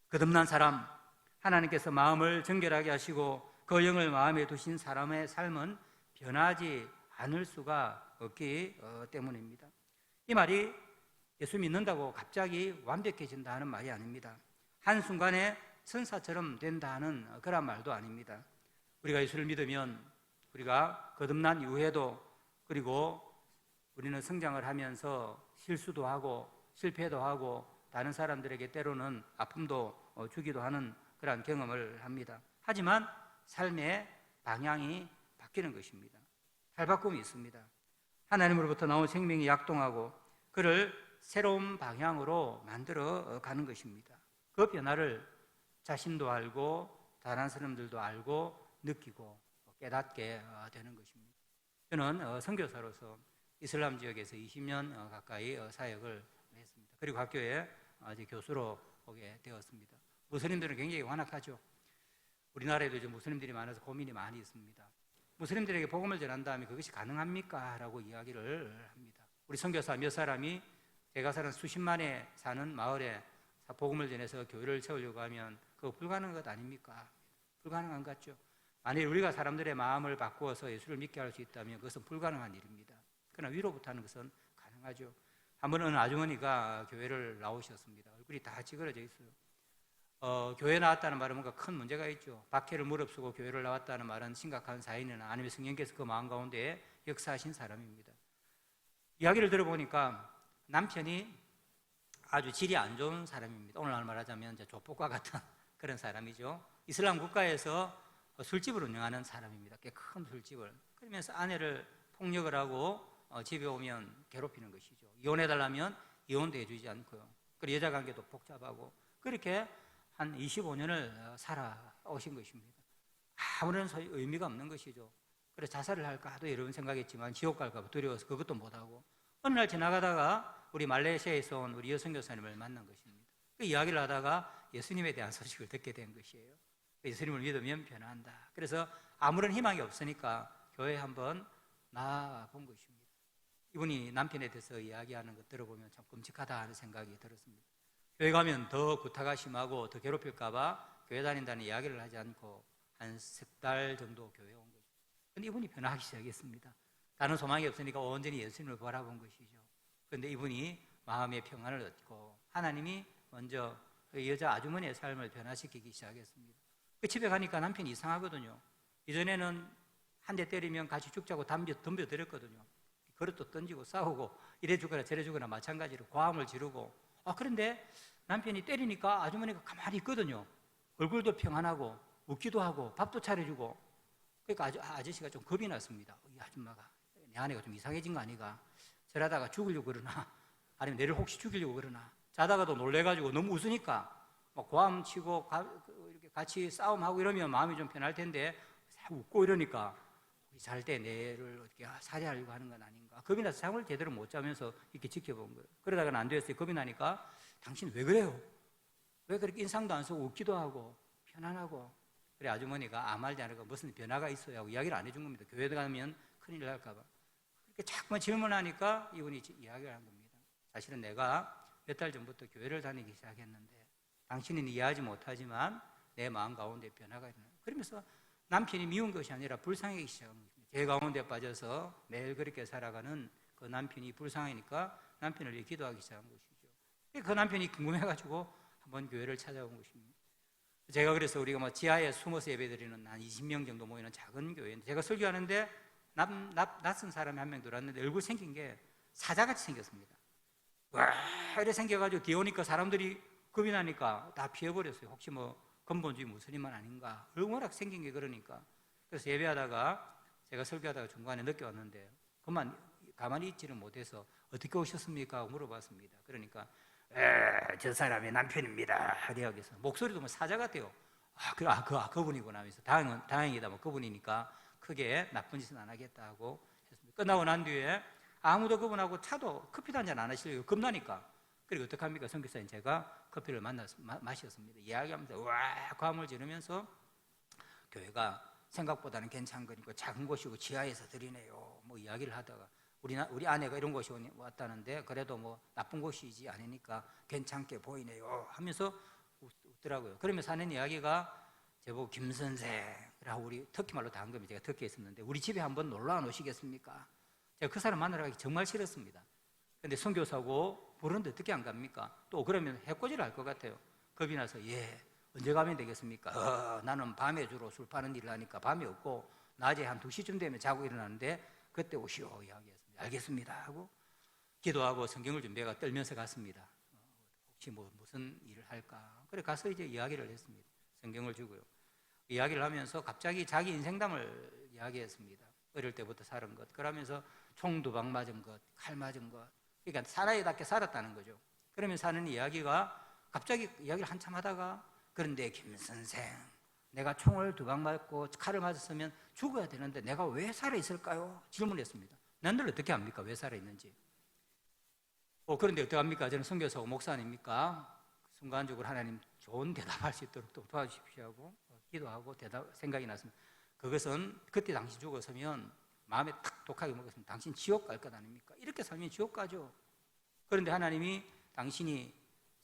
거듭난 사람, 하나님께서 마음을 정결하게 하시고 그 영을 마음에 두신 사람의 삶은 변하지 않을 수가 없기 때문입니다. 이 말이 예수 믿는다고 갑자기 완벽해진다는 말이 아닙니다. 한순간에 천사처럼 된다는 그런 말도 아닙니다. 우리가 예수를 믿으면 우리가 거듭난 이후에도, 그리고 우리는 성장을 하면서 실수도 하고 실패도 하고 다른 사람들에게 때로는 아픔도 주기도 하는 그런 경험을 합니다. 하지만 삶의 방향이 바뀌는 것입니다. 탈바꿈이 있습니다. 하나님으로부터 나온 생명이 약동하고 그를 새로운 방향으로 만들어 가는 것입니다. 그 변화를 자신도 알고 다른 사람들도 알고 느끼고 깨닫게 되는 것입니다. 저는 선교사로서 이슬람 지역에서 20년 가까이 사역을 했습니다. 그리고 학교에 교수로 오게 되었습니다. 무슬림들은 굉장히 완악하죠. 우리나라에도 이제 무슬림들이 많아서 고민이 많이 있습니다. 무슬림들에게 복음을 전한다면 그것이 가능합니까? 라고 이야기를 합니다. 우리 선교사 몇 사람이 제가 사는 수십만에 사는 마을에 복음을 전해서 교회를 세우려고 하면 그거 불가능한 것 아닙니까? 불가능한 것 같죠? 만일 우리가 사람들의 마음을 바꾸어서 예수를 믿게 할 수 있다면 그것은 불가능한 일입니다. 그러나 위로부터 하는 것은 가능하죠. 한 번은 어느 아주머니가 교회를 나오셨습니다. 얼굴이 다 찌그러져 있어요. 교회 나왔다는 말은 뭔가 큰 문제가 있죠. 박해를 무릅쓰고 교회를 나왔다는 말은 심각한 사인이나 아니면 성령께서 그 마음 가운데 역사하신 사람입니다. 이야기를 들어보니까 남편이 아주 질이 안 좋은 사람입니다. 오늘날 말하자면 이제 조폭과 같은 그런 사람이죠. 이슬람 국가에서 술집을 운영하는 사람입니다. 꽤 큰 술집을. 그러면서 아내를 폭력을 하고 집에 오면 괴롭히는 것이죠. 이혼해달라면 이혼도 해주지 않고요. 그리고 여자 관계도 복잡하고 그렇게 한 25년을 살아오신 것입니다. 아무런 의미가 없는 것이죠. 그래서 자살을 할까도 여러 번 생각했지만 지옥 갈까 두려워서 그것도 못하고 어느 날 지나가다가 우리 말레이시아에서 온 우리 여성 교사님을 만난 것입니다. 그 이야기를 하다가 예수님에 대한 소식을 듣게 된 것이에요. 예수님을 믿으면 변한다. 그래서 아무런 희망이 없으니까 교회에 한번 나아본 것입니다. 이분이 남편에 대해서 이야기하는 것 들어보면 참 끔찍하다 하는 생각이 들었습니다. 교회 가면 더 구타가 심하고 더 괴롭힐까봐 교회 다닌다는 이야기를 하지 않고 한 3달 정도 교회에 온 거죠. 그런데 이분이 변하기 시작했습니다. 다른 소망이 없으니까 온전히 예수님을 바라본 것이죠. 그런데 이분이 마음의 평안을 얻고 하나님이 먼저 그 여자 아주머니의 삶을 변화시키기 시작했습니다. 그 집에 가니까 남편이 이상하거든요. 이전에는 한 대 때리면 같이 죽자고 덤벼들었거든요. 그릇도 던지고 싸우고 이래 주거나 저래 주거나 마찬가지로 고함을 지르고 그런데 남편이 때리니까 아주머니가 가만히 있거든요. 얼굴도 평안하고 웃기도 하고 밥도 차려주고 그러니까 아저씨가 좀 겁이 났습니다. 이 아줌마가 내 아내가 좀 이상해진 거 아니가? 저러다가 죽으려고 그러나 아니면 내를 혹시 죽이려고 그러나 자다가도 놀래가지고 너무 웃으니까 막 고함 치고 이렇게 같이 싸움하고 이러면 마음이 좀 편할 텐데 웃고 이러니까 잘 때 내를 어떻게 살해하려고 하는 건 아닌가? 겁이 나서 잠을 제대로 못 자면서 이렇게 지켜본 거예요. 그러다가는 안 되었어요. 겁이 나니까 당신 왜 그래요? 왜 그렇게 인상도 안 쓰고 웃기도 하고 편안하고? 그래 아주머니가 아무 말도 안 하고 무슨 변화가 있어야 하고 이야기를 안 해준 겁니다. 교회 가면 큰일 날까 봐. 그렇게 자꾸만 질문하니까 이분이 이야기를 한 겁니다. 사실은 내가 몇 달 전부터 교회를 다니기 시작했는데 당신은 이해하지 못하지만 내 마음 가운데 변화가 있는 거예요. 그러면서 남편이 미운 것이 아니라 불쌍하기 시작한 것입니다. 죄 가운데 빠져서 매일 그렇게 살아가는 그 남편이 불쌍하니까 남편을 위해 기도하기 시작한 것이죠. 그 남편이 궁금해가지고 한번 교회를 찾아온 것입니다. 제가 그래서 우리가 뭐 지하에 숨어서 예배드리는 한 20명 정도 모이는 작은 교회인데 제가 설교하는데 낯선 사람이 한 명 들어왔는데 얼굴 생긴 게 사자같이 생겼습니다. 와 이래 생겨가지고 뒤에 오니까 사람들이 겁이 나니까 다 피해버렸어요. 혹시 뭐 근본주의 무슬림만 아닌가? 얼마나 생긴 게 그러니까. 그래서 예배하다가 제가 설교하다가 중간에 늦게 왔는데 그만 가만히 있지를 못해서 어떻게 오셨습니까? 하고 물어봤습니다. 그러니까 저 사람의 남편입니다. 이야기해서 목소리도 뭐 사자 같아요. 그분이구나 하면서 다행이다 뭐 그분이니까 크게 나쁜 짓은 안 하겠다 하고 했습니다. 끝나고 난 뒤에 아무도 그분하고 차도 커피도 한잔 안 하시려고 겁나니까 그리고 어떡합니까? 선교사님 제가 커피를 마셨습니다. 이야기하면서 와 고함을 지르면서 교회가 생각보다는 괜찮은 거니까 작은 곳이고 지하에서 드리네요. 뭐 이야기를 하다가 우리 아내가 이런 곳이 왔다는데 그래도 뭐 나쁜 곳이지 않으니까 괜찮게 보이네요 하면서 웃더라고요. 그러면서 하는 이야기가 제보고 김 선생이라고 우리 터키 말로 다 한 겁니다. 제가 터키에 있었는데 우리 집에 한번 놀러 와 오시겠습니까? 제가 그 사람 만나러 가기 정말 싫었습니다. 근데 선교사고 부르는데 어떻게 안 갑니까? 또 그러면 해코지를 할 것 같아요. 겁이 나서 언제 가면 되겠습니까? 나는 밤에 주로 술 파는 일을 하니까 밤에 없고 낮에 한 2시쯤 되면 자고 일어나는데 그때 오시오 이야기했습니다. 알겠습니다 하고 기도하고 성경을 준비해가 떨면서 갔습니다. 혹시 무슨 일을 할까? 그래 가서 이제 이야기를 했습니다. 성경을 주고요. 이야기를 하면서 갑자기 자기 인생담을 이야기했습니다. 어릴 때부터 살은 것. 그러면서 총 2방 맞은 것, 칼 맞은 것. 그러니까 사나이답게 살았다는 거죠. 그러면서 하는 이야기가 갑자기 이야기를 한참 하다가 그런데 김 선생 내가 총을 2방 맞고 칼을 맞았으면 죽어야 되는데 내가 왜 살아있을까요? 질문했습니다. 난들 어떻게 합니까? 왜 살아있는지. 그런데 어떡합니까? 저는 선교사고 목사님입니까? 순간적으로 하나님 좋은 대답할 수 있도록 또 도와주십시오 하고 기도하고 생각이 났습니다. 그것은 그때 당시 죽었으면 마음에 탁 독하게 먹었으면 당신 지옥 갈 것 아닙니까? 이렇게 살면 지옥 가죠. 그런데 하나님이 당신이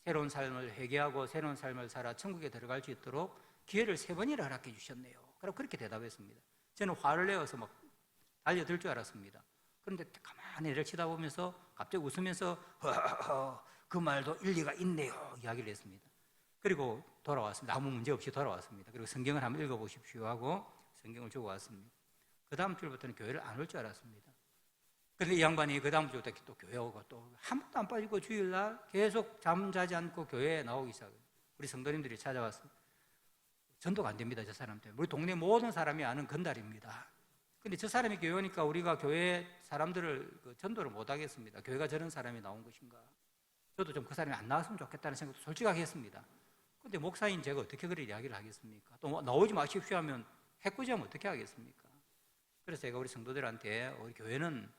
새로운 삶을 회개하고 새로운 삶을 살아 천국에 들어갈 수 있도록 기회를 3번이나 허락해 주셨네요. 그럼 그렇게 대답했습니다. 저는 화를 내어서 막 달려들 줄 알았습니다. 그런데 가만히 애를 치다 보면서 갑자기 웃으면서 그 말도 일리가 있네요 이야기를 했습니다. 그리고 돌아왔습니다. 아무 문제 없이 돌아왔습니다. 그리고 성경을 한번 읽어보십시오 하고 성경을 주고 왔습니다. 그 다음 주부터는 교회를 안 올 줄 알았습니다. 그런데 이 양반이 그 다음 주부터 또 교회 오고 또 한 번도 안 빠지고 주일날 계속 잠자지 않고 교회에 나오기 시작해요. 우리 성도님들이 찾아왔습니다. 전도가 안 됩니다. 저 사람 때문에. 우리 동네 모든 사람이 아는 건달입니다. 근데 저 사람이 교회 오니까 우리가 교회 사람들을 전도를 못 하겠습니다. 교회가 저런 사람이 나온 것인가. 저도 좀 그 사람이 안 나왔으면 좋겠다는 생각도 솔직하게 했습니다. 근데 목사인 제가 어떻게 그런 이야기를 하겠습니까? 또 나오지 마십시오 하면 해코지하면 어떻게 하겠습니까? 그래서 제가 우리 성도들한테 우리 교회는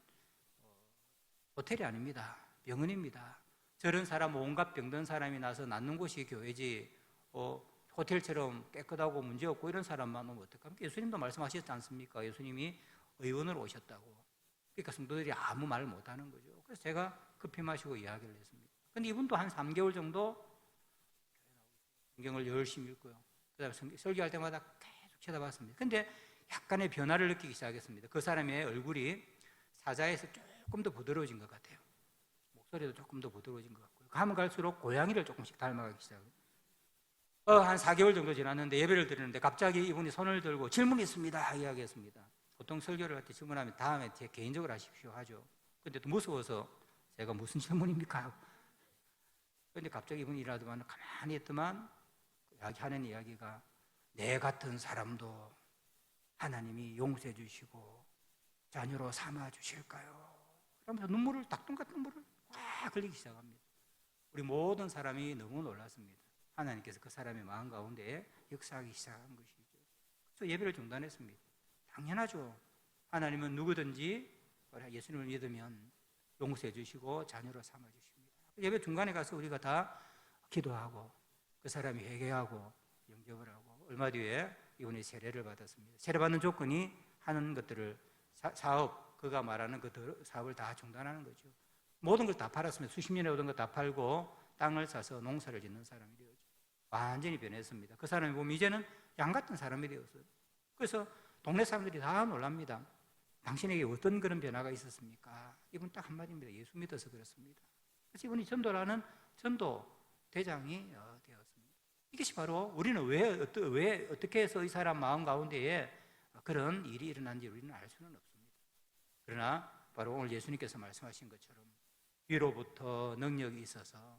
호텔이 아닙니다. 병원입니다. 저런 사람 온갖 병든 사람이 나서 낫는 곳이 교회지 호텔처럼 깨끗하고 문제없고 이런 사람만 오면 어떡합니까? 예수님도 말씀하셨지 않습니까? 예수님이 의원으로 오셨다고. 그러니까 성도들이 아무 말을 못하는 거죠. 그래서 제가 커피 마시고 이야기를 했습니다. 근데 이분도 한 3개월 정도 성경을 열심히 읽고요. 그 다음에 설교할 때마다 계속 쳐다봤습니다. 근데 약간의 변화를 느끼기 시작했습니다. 그 사람의 얼굴이 사자에서 조금 더 부드러워진 것 같아요. 목소리도 조금 더 부드러워진 것 같고요. 가면 갈수록 고양이를 조금씩 닮아가기 시작해요. 한 4개월 정도 지났는데 예배를 드리는데 갑자기 이분이 손을 들고 질문 있습니다 이야기했습니다. 보통 설교를 할 때 질문하면 다음에 제 개인적으로 하십시오 하죠. 근데 또 무서워서 제가 무슨 질문입니까? 그런데 갑자기 이분이 일하더만 가만히 있더만 하는 이야기가 내 같은 사람도 하나님이 용서해 주시고 자녀로 삼아 주실까요? 그러면서 눈물을 닭똥 같은 눈물을 꽉 흘리기 시작합니다. 우리 모든 사람이 너무 놀랐습니다. 하나님께서 그 사람의 마음 가운데 역사하기 시작한 것이죠. 그래서 예배를 중단했습니다. 당연하죠. 하나님은 누구든지 예수님을 믿으면 용서해 주시고 자녀로 삼아 주십니다. 예배 중간에 가서 우리가 다 기도하고 그 사람이 회개하고 영접을 하고 얼마 뒤에 이분이 세례를 받았습니다. 세례받는 조건이 하는 것들을 사업, 그가 말하는 그 사업을 다 중단하는 거죠. 모든 걸 다 팔았습니다. 수십 년에 오던 거 다 팔고 땅을 사서 농사를 짓는 사람이 되었죠. 완전히 변했습니다. 그 사람이 보면 이제는 양 같은 사람이 되었어요. 그래서 동네 사람들이 다 놀랍니다. 당신에게 어떤 그런 변화가 있었습니까? 이분 딱 한마디입니다. 예수 믿어서 그렇습니다. 그래서 이분이 전도라는 전도 대장이 되었습니다. 이것이 바로 우리는 왜 어떻게 해서 이 사람 마음 가운데에 그런 일이 일어난지 우리는 알 수는 없습니다. 그러나 바로 오늘 예수님께서 말씀하신 것처럼 위로부터 능력이 있어서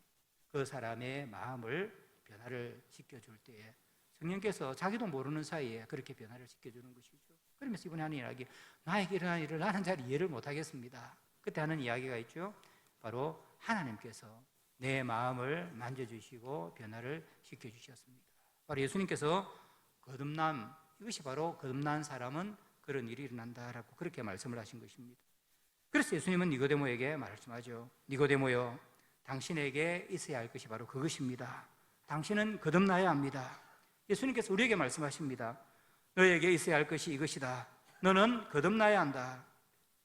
그 사람의 마음을 변화를 시켜줄 때에 성령께서 자기도 모르는 사이에 그렇게 변화를 시켜주는 것이죠. 그러면서 이번에 하는 이야기, 나에게 일어난 일을 나는 잘 이해를 못하겠습니다. 그때 하는 이야기가 있죠. 바로 하나님께서 내 마음을 만져주시고 변화를 시켜주셨습니다. 바로 예수님께서 거듭남, 이것이 바로 거듭난 사람은 그런 일이 일어난다라고 그렇게 말씀을 하신 것입니다. 그래서 예수님은 니고데모에게 말씀하죠. 니고데모여, 당신에게 있어야 할 것이 바로 그것입니다. 당신은 거듭나야 합니다. 예수님께서 우리에게 말씀하십니다. 너에게 있어야 할 것이 이것이다. 너는 거듭나야 한다.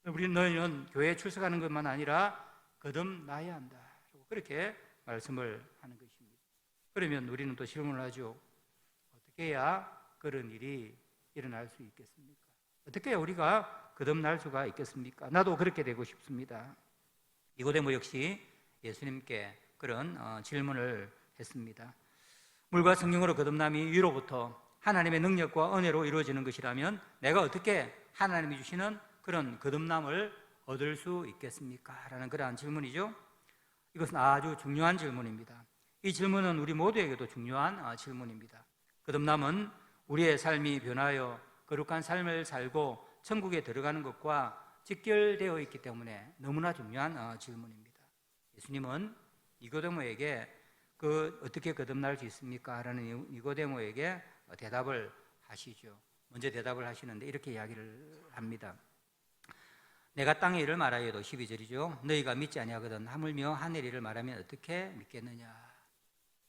너희는 교회에 출석하는 것만 아니라 거듭나야 한다. 그렇게 말씀을 하는 것입니다. 그러면 우리는 또 질문을 하죠. 어떻게 해야 그런 일이 일어날 수 있겠습니까? 어떻게 해야 우리가 거듭날 수가 있겠습니까? 나도 그렇게 되고 싶습니다. 니고데모 역시 예수님께 그런 질문을 했습니다. 물과 성령으로 거듭남이 위로부터 하나님의 능력과 은혜로 이루어지는 것이라면 내가 어떻게 하나님이 주시는 그런 거듭남을 얻을 수 있겠습니까? 라는 그러한 질문이죠. 이것은 아주 중요한 질문입니다. 이 질문은 우리 모두에게도 중요한 질문입니다. 거듭남은 우리의 삶이 변하여 거룩한 삶을 살고 천국에 들어가는 것과 직결되어 있기 때문에 너무나 중요한 질문입니다. 예수님은 니고데모에게 어떻게 거듭날 수 있습니까? 라는 니고데모에게 대답을 하시죠. 먼저 대답을 하시는데 이렇게 이야기를 합니다. 내가 땅의 일을 말하여도 12절이죠. 너희가 믿지 아니하거든 하물며 하늘 일을 말하면 어떻게 믿겠느냐?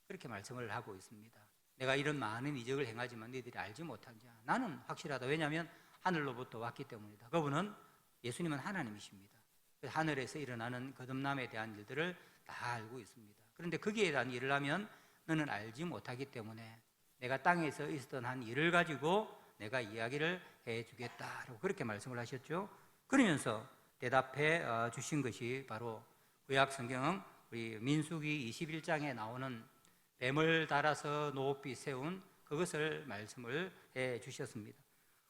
그렇게 말씀을 하고 있습니다. 내가 이런 많은 이적을 행하지만 너희들이 알지 못한 자. 나는 확실하다. 왜냐하면 하늘로부터 왔기 때문이다. 그분은 예수님은 하나님이십니다. 그래서 하늘에서 일어나는 거듭남에 대한 일들을 다 알고 있습니다. 그런데 거기에 대한 일을 하면 너는 알지 못하기 때문에 내가 땅에서 있었던 한 일을 가지고 내가 이야기를 해주겠다라고 그렇게 말씀을 하셨죠. 그러면서 대답해 주신 것이 바로 구약 성경 우리 민수기 21장에 나오는 뱀을 달아서 높이 세운 그것을 말씀을 해 주셨습니다.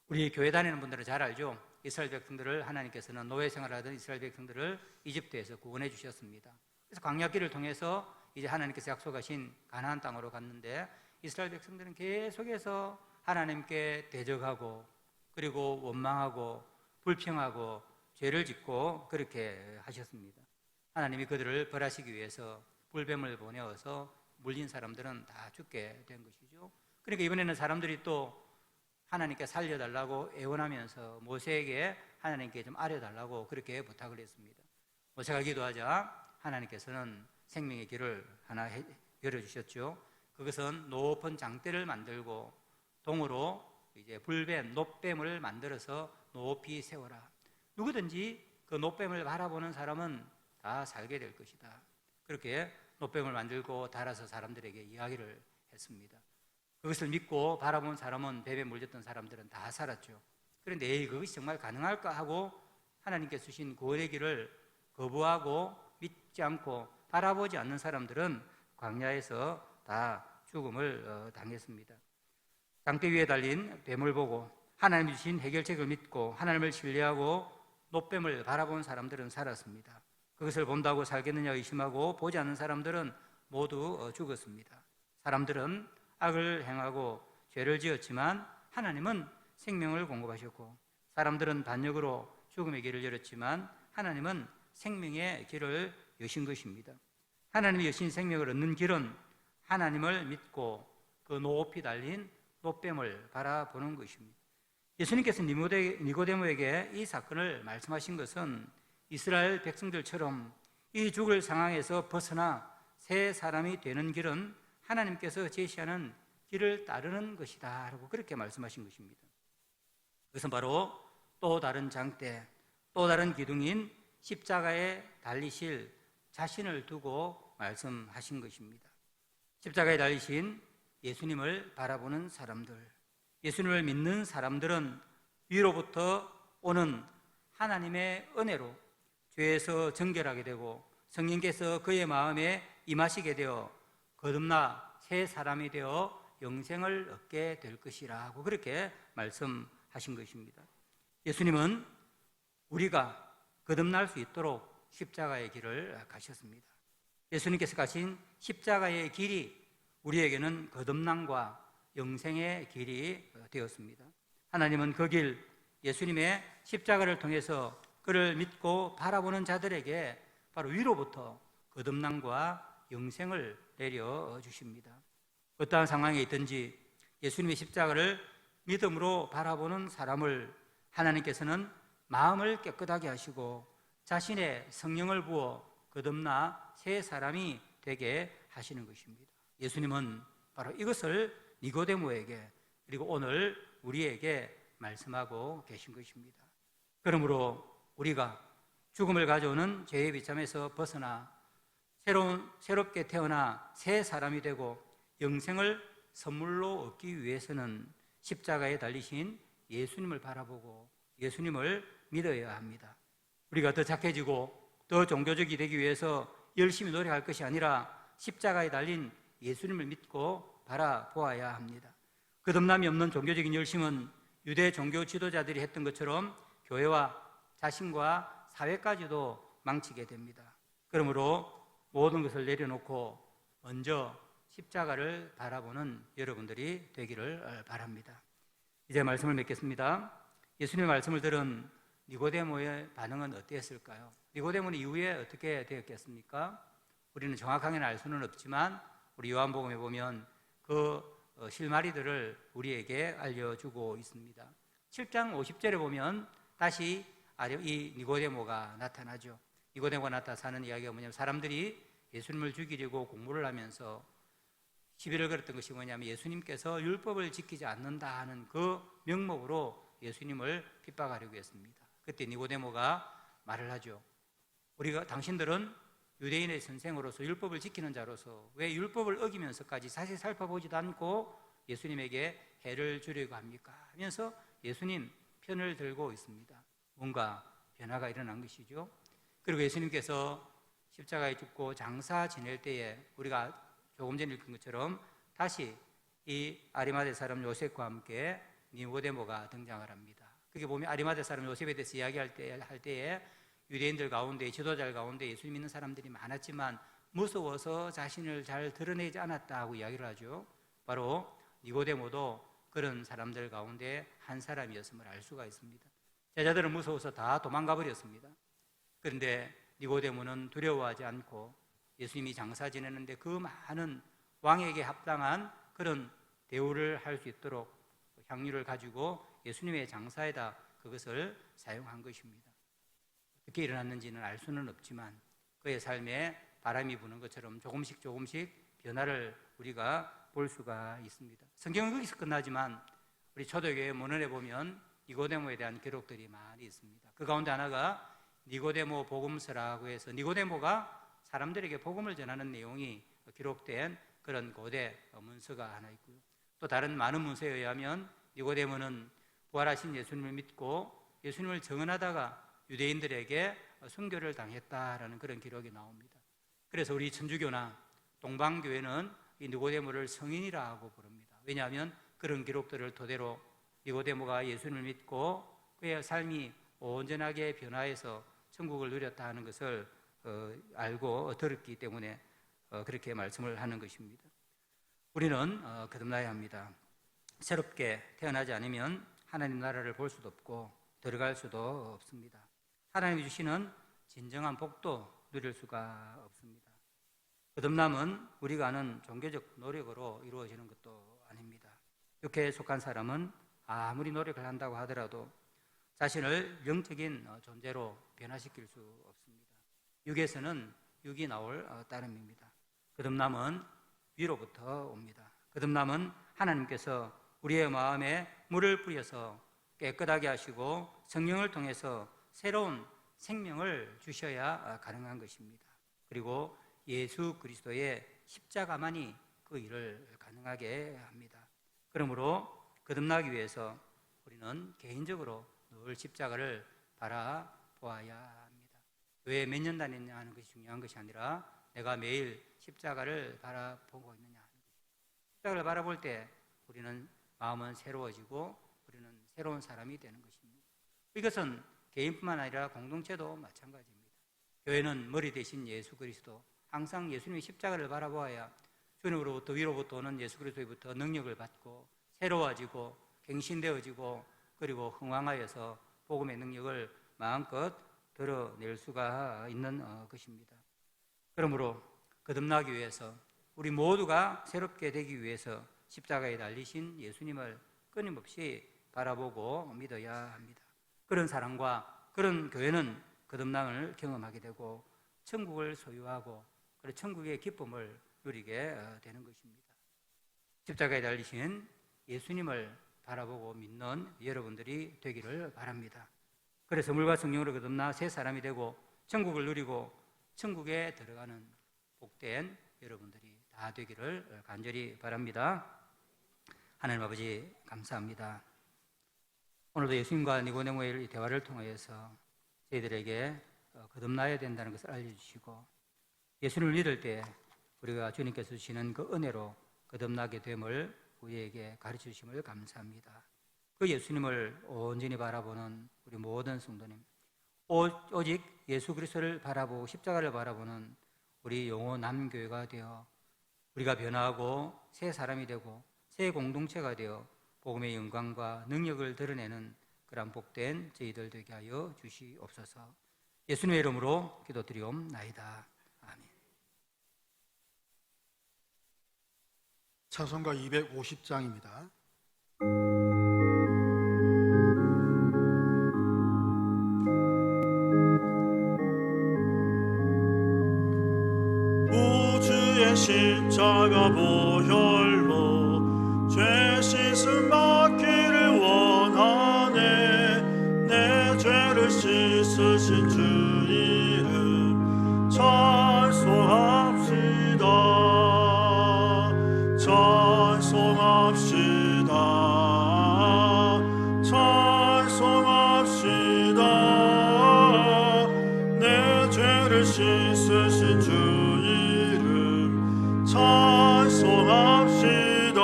우리 교회 다니는 분들은 잘 알죠. 이스라엘 백성들을 하나님께서는 노예 생활하던 이스라엘 백성들을 이집트에서 구원해 주셨습니다. 그래서 광야길을 통해서 이제 하나님께서 약속하신 가나안 땅으로 갔는데 이스라엘 백성들은 계속해서 하나님께 대적하고 그리고 원망하고 불평하고 죄를 짓고 그렇게 하셨습니다. 하나님이 그들을 벌하시기 위해서 불뱀을 보내어서 물린 사람들은 다 죽게 된 것이죠. 그러니까 이번에는 사람들이 또 하나님께 살려달라고 애원하면서 모세에게 하나님께 좀 아려달라고 그렇게 부탁을 했습니다. 모세가 기도하자 하나님께서는 생명의 길을 하나 열어주셨죠. 그것은 높은 장대를 만들고 동으로 이제 불뱀, 놋뱀을 만들어서 높이 세워라. 누구든지 그 놋뱀을 바라보는 사람은 다 살게 될 것이다. 그렇게 놋뱀을 만들고 달아서 사람들에게 이야기를 했습니다. 그것을 믿고 바라본 사람은 뱀에 물렸던 사람들은 다 살았죠. 그런데 그것이 정말 가능할까 하고 하나님께서 주신 구원의 길을 거부하고 믿지 않고 바라보지 않는 사람들은 광야에서 다 죽음을 당했습니다. 장대 위에 달린 뱀을 보고 하나님이 주신 해결책을 믿고 하나님을 신뢰하고 놋뱀을 바라본 사람들은 살았습니다. 그것을 본다고 살겠느냐 의심하고 보지 않는 사람들은 모두 죽었습니다. 사람들은 악을 행하고 죄를 지었지만 하나님은 생명을 공급하셨고 사람들은 반역으로 죽음의 길을 열었지만 하나님은 생명의 길을 여신 것입니다. 하나님이 여신 생명을 얻는 길은 하나님을 믿고 그 높이 달린 놋뱀을 바라보는 것입니다. 예수님께서 니고데모에게 이 사건을 말씀하신 것은 이스라엘 백성들처럼 이 죽을 상황에서 벗어나 새 사람이 되는 길은 하나님께서 제시하는 길을 따르는 것이다 라고 그렇게 말씀하신 것입니다. 그것은 바로 또 다른 장대, 또 다른 기둥인 십자가에 달리실 자신을 두고 말씀하신 것입니다. 십자가에 달리신 예수님을 바라보는 사람들, 예수님을 믿는 사람들은 위로부터 오는 하나님의 은혜로 죄에서 정결하게 되고 성령께서 그의 마음에 임하시게 되어 거듭나 새 사람이 되어 영생을 얻게 될 것이라고 그렇게 말씀하신 것입니다. 예수님은 우리가 거듭날 수 있도록 십자가의 길을 가셨습니다. 예수님께서 가신 십자가의 길이 우리에게는 거듭남과 영생의 길이 되었습니다. 하나님은 그 길, 예수님의 십자가를 통해서 그를 믿고 바라보는 자들에게 바로 위로부터 거듭남과 영생을 내려주십니다. 어떠한 상황에 있든지 예수님의 십자가를 믿음으로 바라보는 사람을 하나님께서는 마음을 깨끗하게 하시고 자신의 성령을 부어 거듭나 새 사람이 되게 하시는 것입니다. 예수님은 바로 이것을 니고데모에게 그리고 오늘 우리에게 말씀하고 계신 것입니다. 그러므로 우리가 죽음을 가져오는 죄의 비참에서 벗어나 새롭게 태어나 새 사람이 되고 영생을 선물로 얻기 위해서는 십자가에 달리신 예수님을 바라보고 예수님을 믿어야 합니다. 우리가 더 착해지고 더 종교적이 되기 위해서 열심히 노력할 것이 아니라 십자가에 달린 예수님을 믿고 바라보아야 합니다. 거듭남이 없는 종교적인 열심은 유대 종교 지도자들이 했던 것처럼 교회와 자신과 사회까지도 망치게 됩니다. 그러므로 모든 것을 내려놓고 먼저 십자가를 바라보는 여러분들이 되기를 바랍니다. 이제 말씀을 맺겠습니다. 예수님의 말씀을 들은 니고데모의 반응은 어땠을까요? 니고데모는 이후에 어떻게 되었겠습니까? 우리는 정확하게는 알 수는 없지만 우리 요한복음에 보면 그 실마리들을 우리에게 알려주고 있습니다. 7장 50절에 보면 다시 이 니고데모가 나타나죠. 니고데모가 나타나는 이야기가 뭐냐면 사람들이 예수님을 죽이려고 공모를 하면서 시비를 걸었던 것이 뭐냐면 예수님께서 율법을 지키지 않는다 하는 그 명목으로 예수님을 핍박하려고 했습니다. 그때 니고데모가 말을 하죠. 우리가 당신들은 유대인의 선생으로서 율법을 지키는 자로서 왜 율법을 어기면서까지 자세히 살펴보지도 않고 예수님에게 해를 주려고 합니까? 하면서 예수님 편을 들고 있습니다. 뭔가 변화가 일어난 것이죠. 그리고 예수님께서 십자가에 죽고 장사 지낼 때에 우리가 조금 전에 읽은 것처럼 다시 이 아리마대 사람 요셉과 함께 니고데모가 등장을 합니다. 그게 보면 아리마대 사람 요셉에 대해서 이야기할 때에 유대인들 가운데 지도자들 가운데 예수 믿는 사람들이 많았지만 무서워서 자신을 잘 드러내지 않았다고 이야기를 하죠. 바로 니고데모도 그런 사람들 가운데 한 사람이었음을 알 수가 있습니다. 제자들은 무서워서 다 도망가 버렸습니다. 그런데 니고데모는 두려워하지 않고 예수님이 장사 지내는데 그 많은 왕에게 합당한 그런 대우를 할 수 있도록 향유를 가지고 예수님의 장사에다 그것을 사용한 것입니다. 어떻게 일어났는지는 알 수는 없지만 그의 삶에 바람이 부는 것처럼 조금씩 변화를 우리가 볼 수가 있습니다. 성경은 거기서 끝나지만 우리 초대교회 문헌에 보면 니고데모에 대한 기록들이 많이 있습니다. 그 가운데 하나가 니고데모 복음서라고 해서 니고데모가 사람들에게 복음을 전하는 내용이 기록된 그런 고대 문서가 하나 있고요. 또 다른 많은 문서에 의하면 니고데모는 부활하신 예수님을 믿고 예수님을 증언하다가 유대인들에게 순교를 당했다라는 그런 기록이 나옵니다. 그래서 우리 천주교나 동방교회는 이 니고데모를 성인이라고 부릅니다. 왜냐하면 그런 기록들을 토대로 니고데모가 예수님을 믿고 그의 삶이 온전하게 변화해서 천국을 누렸다 하는 것을 알고 들었기 때문에 그렇게 말씀을 하는 것입니다. 우리는 거듭나야 합니다. 새롭게 태어나지 않으면 하나님 나라를 볼 수도 없고 들어갈 수도 없습니다. 하나님이 주시는 진정한 복도 누릴 수가 없습니다. 거듭남은 우리가 아는 종교적 노력으로 이루어지는 것도 아닙니다. 육체에 속한 사람은 아무리 노력을 한다고 하더라도 자신을 영적인 존재로 변화시킬 수 없습니다. 육에서는 육이 나올 따름입니다. 거듭남은 위로부터 옵니다. 거듭남은 하나님께서 우리의 마음에 물을 뿌려서 깨끗하게 하시고 성령을 통해서 새로운 생명을 주셔야 가능한 것입니다. 그리고 예수 그리스도의 십자가만이 그 일을 가능하게 합니다. 그러므로 거듭나기 위해서 우리는 개인적으로 늘 십자가를 바라보아야 합니다. 왜 몇 년 다녔냐 하는 것이 중요한 것이 아니라 내가 매일 십자가를 바라보고 있느냐 하는 것입니다. 십자가를 바라볼 때 우리는 마음은 새로워지고 우리는 새로운 사람이 되는 것입니다. 이것은 개인뿐만 아니라 공동체도 마찬가지입니다. 교회는 머리 대신 예수 그리스도, 항상 예수님의 십자가를 바라보아야 주님으로부터 위로부터 오는 예수 그리스도로부터 능력을 받고 새로워지고 갱신되어지고 그리고 흥왕하여서 복음의 능력을 마음껏 드러낼 수가 있는 것입니다. 그러므로 거듭나기 위해서 우리 모두가 새롭게 되기 위해서 십자가에 달리신 예수님을 끊임없이 바라보고 믿어야 합니다. 그런 사람과 그런 교회는 거듭남을 경험하게 되고 천국을 소유하고 그리고 천국의 기쁨을 누리게 되는 것입니다. 십자가에 달리신 예수님을 바라보고 믿는 여러분들이 되기를 바랍니다. 그래서 물과 성령으로 거듭나 새 사람이 되고 천국을 누리고 천국에 들어가는 복된 여러분들이 다 되기를 간절히 바랍니다. 하나님 아버지 감사합니다. 오늘도 예수님과 니고데모의 대화를 통해서 저희들에게 거듭나야 된다는 것을 알려주시고 예수님을 믿을 때 우리가 주님께서 주시는 그 은혜로 거듭나게 됨을 우리에게 가르쳐 주심을 감사합니다. 그 예수님을 온전히 바라보는 우리 모든 성도님, 오직 예수 그리스도를 바라보고 십자가를 바라보는 우리 영혼 남교회가 되어 우리가 변화하고 새 사람이 되고 새 공동체가 되어 복음의 영광과 능력을 드러내는 그런 복된 저희들 되게 하여 주시옵소서. 예수님의 이름으로 기도드리옵나이다. 아멘. 찬송가 250장입니다. 우주의 십자가 보혈로 죄 씻음 받기를 원하네. 내 죄를 씻으신 주 이름 찬송합시다. 찬송합시다. 찬송합시다. 내 죄를 씻으신 주 이름 찬송합시다.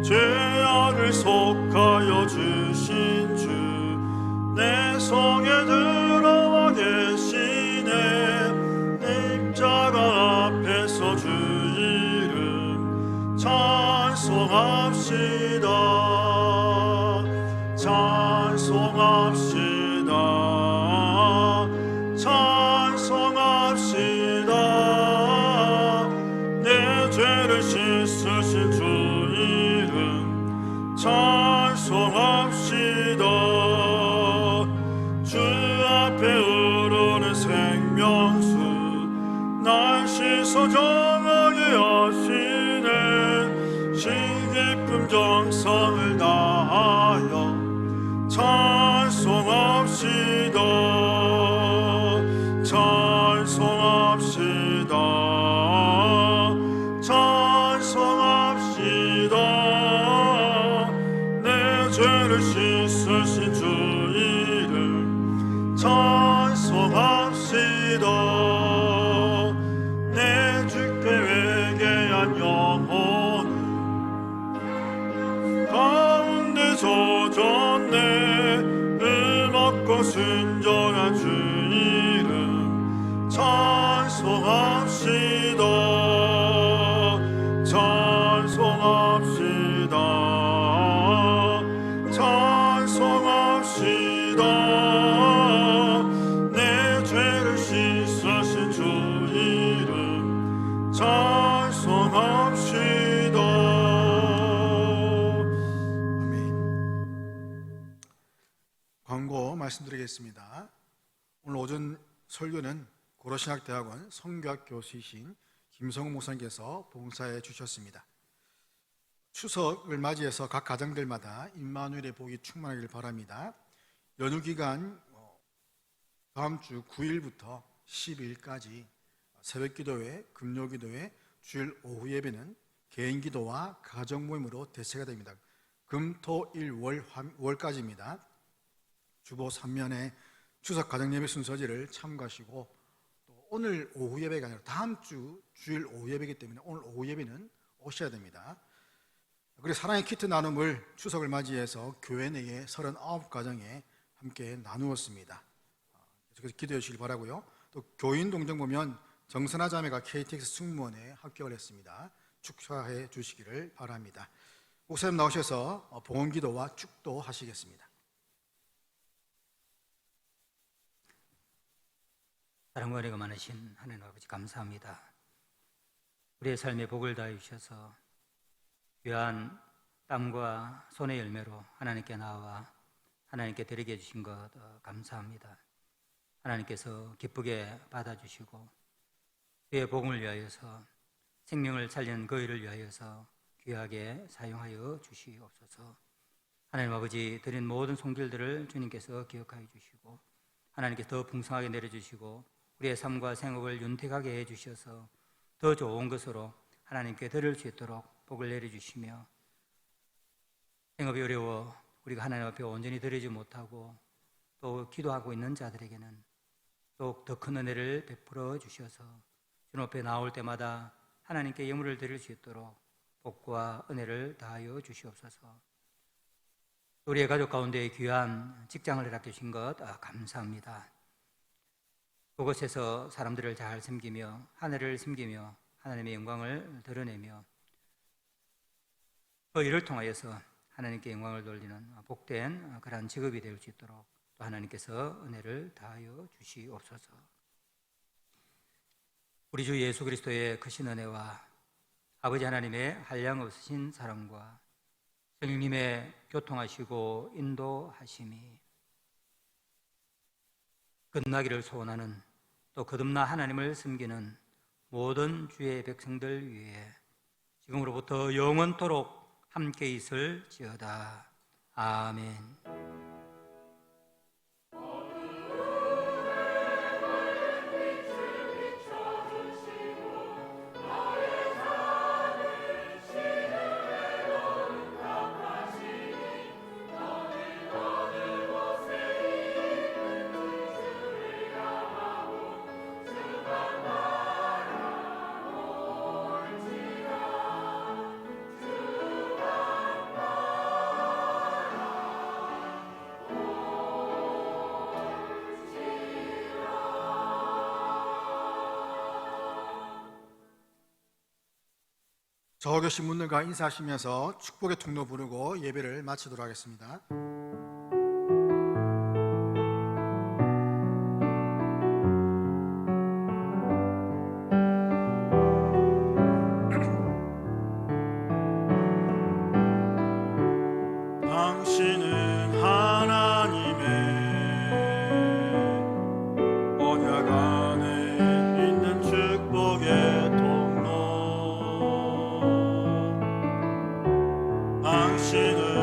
죄악을 속하여 주신 주 내 성에 들어와 계시네. 내 입자가 앞에서 주 이름 찬송합시다. 찬송합시다. 찬송합시다. 내 죄를 씻으신 주 이름 찬송합시다. 주 앞에 흐르는 생명수 날 씻어 정하게 하시네. 신기쁨 정성을 다하여 찬송합시다. 찬송합시다. 찬송합시다. 내 죄를 씻으신 주 이름 찬송합시다. 내 주께 회개한 영혼 가운데 젖었네. 음악과 순전한 주 이름 찬송합시다. 찬송합시다. 찬송합시다. 내 죄를 씻으신 주 이름 찬송합시다. 광고 말씀드리겠습니다. 오늘 오전 설교는 고려신학대학원 성교학 교수이신 김성우 목사님께서 봉사해 주셨습니다. 추석을 맞이해서 각 가정들마다 임마누엘의 복이 충만하길 바랍니다. 연휴 기간 다음 주 9일부터 12일까지 새벽기도회, 금요기도회, 주일 오후 예배는 개인기도와 가정모임으로 대체가 됩니다. 금, 토, 일, 월까지입니다. 주보 3면에 추석 가정예배 순서지를 참고하시고, 또 오늘 오후 예배가 아니라 다음 주 주일 오후 예배이기 때문에 오늘 오후 예배는 오셔야 됩니다. 그리고 사랑의 키트 나눔을 추석을 맞이해서 교회 내에 39가정에 함께 나누었습니다. 그래서 기도해 주시길 바라고요. 또 교인 동정 보면 정선아 자매가 KTX 승무원에 합격을 했습니다. 축하해 주시기를 바랍니다. 목사님 나오셔서 봉헌기도와 축도 하시겠습니다. 사랑과 은혜가 많으신 하나님 아버지 감사합니다. 우리의 삶에 복을 다해 주셔서 귀한 땀과 손의 열매로 하나님께 나와 하나님께 드리게 해주신 것 감사합니다. 하나님께서 기쁘게 받아주시고 그의 복음을 위하여서 생명을 살리는 그 일을 위하여서 귀하게 사용하여 주시옵소서. 하나님 아버지 드린 모든 손길들을 주님께서 기억하여 주시고 하나님께 더 풍성하게 내려주시고 우리의 삶과 생업을 윤택하게 해주셔서 더 좋은 것으로 하나님께 드릴 수 있도록 복을 내려주시며 생업이 어려워 우리가 하나님 앞에 온전히 드리지 못하고 또 기도하고 있는 자들에게는 또 더 큰 은혜를 베풀어 주셔서 주님 앞에 나올 때마다 하나님께 예물을 드릴 수 있도록 복과 은혜를 다하여 주시옵소서. 우리의 가족 가운데 귀한 직장을 허락해 주신 것 감사합니다. 그곳에서 사람들을 잘 섬기며 하늘을 섬기며 하나님의 영광을 드러내며 그 일을 통하여서 하나님께 영광을 돌리는 복된 그러한 직업이 될 수 있도록 또 하나님께서 은혜를 다하여 주시옵소서. 우리 주 예수 그리스도의 크신 은혜와 아버지 하나님의 한량없으신 사랑과 성령님의 교통하시고 인도하심이 끝나기를 소원하는 또 거듭나 하나님을 섬기는 모든 주의 백성들 위해 지금으로부터 영원토록 함께 있을지어다. 아멘. 저 계신 분들과 인사하시면서 축복의 통로 부르고 예배를 마치도록 하겠습니다. 당신은 하나님의 언약 안에 있는 축복의 통로. 당신은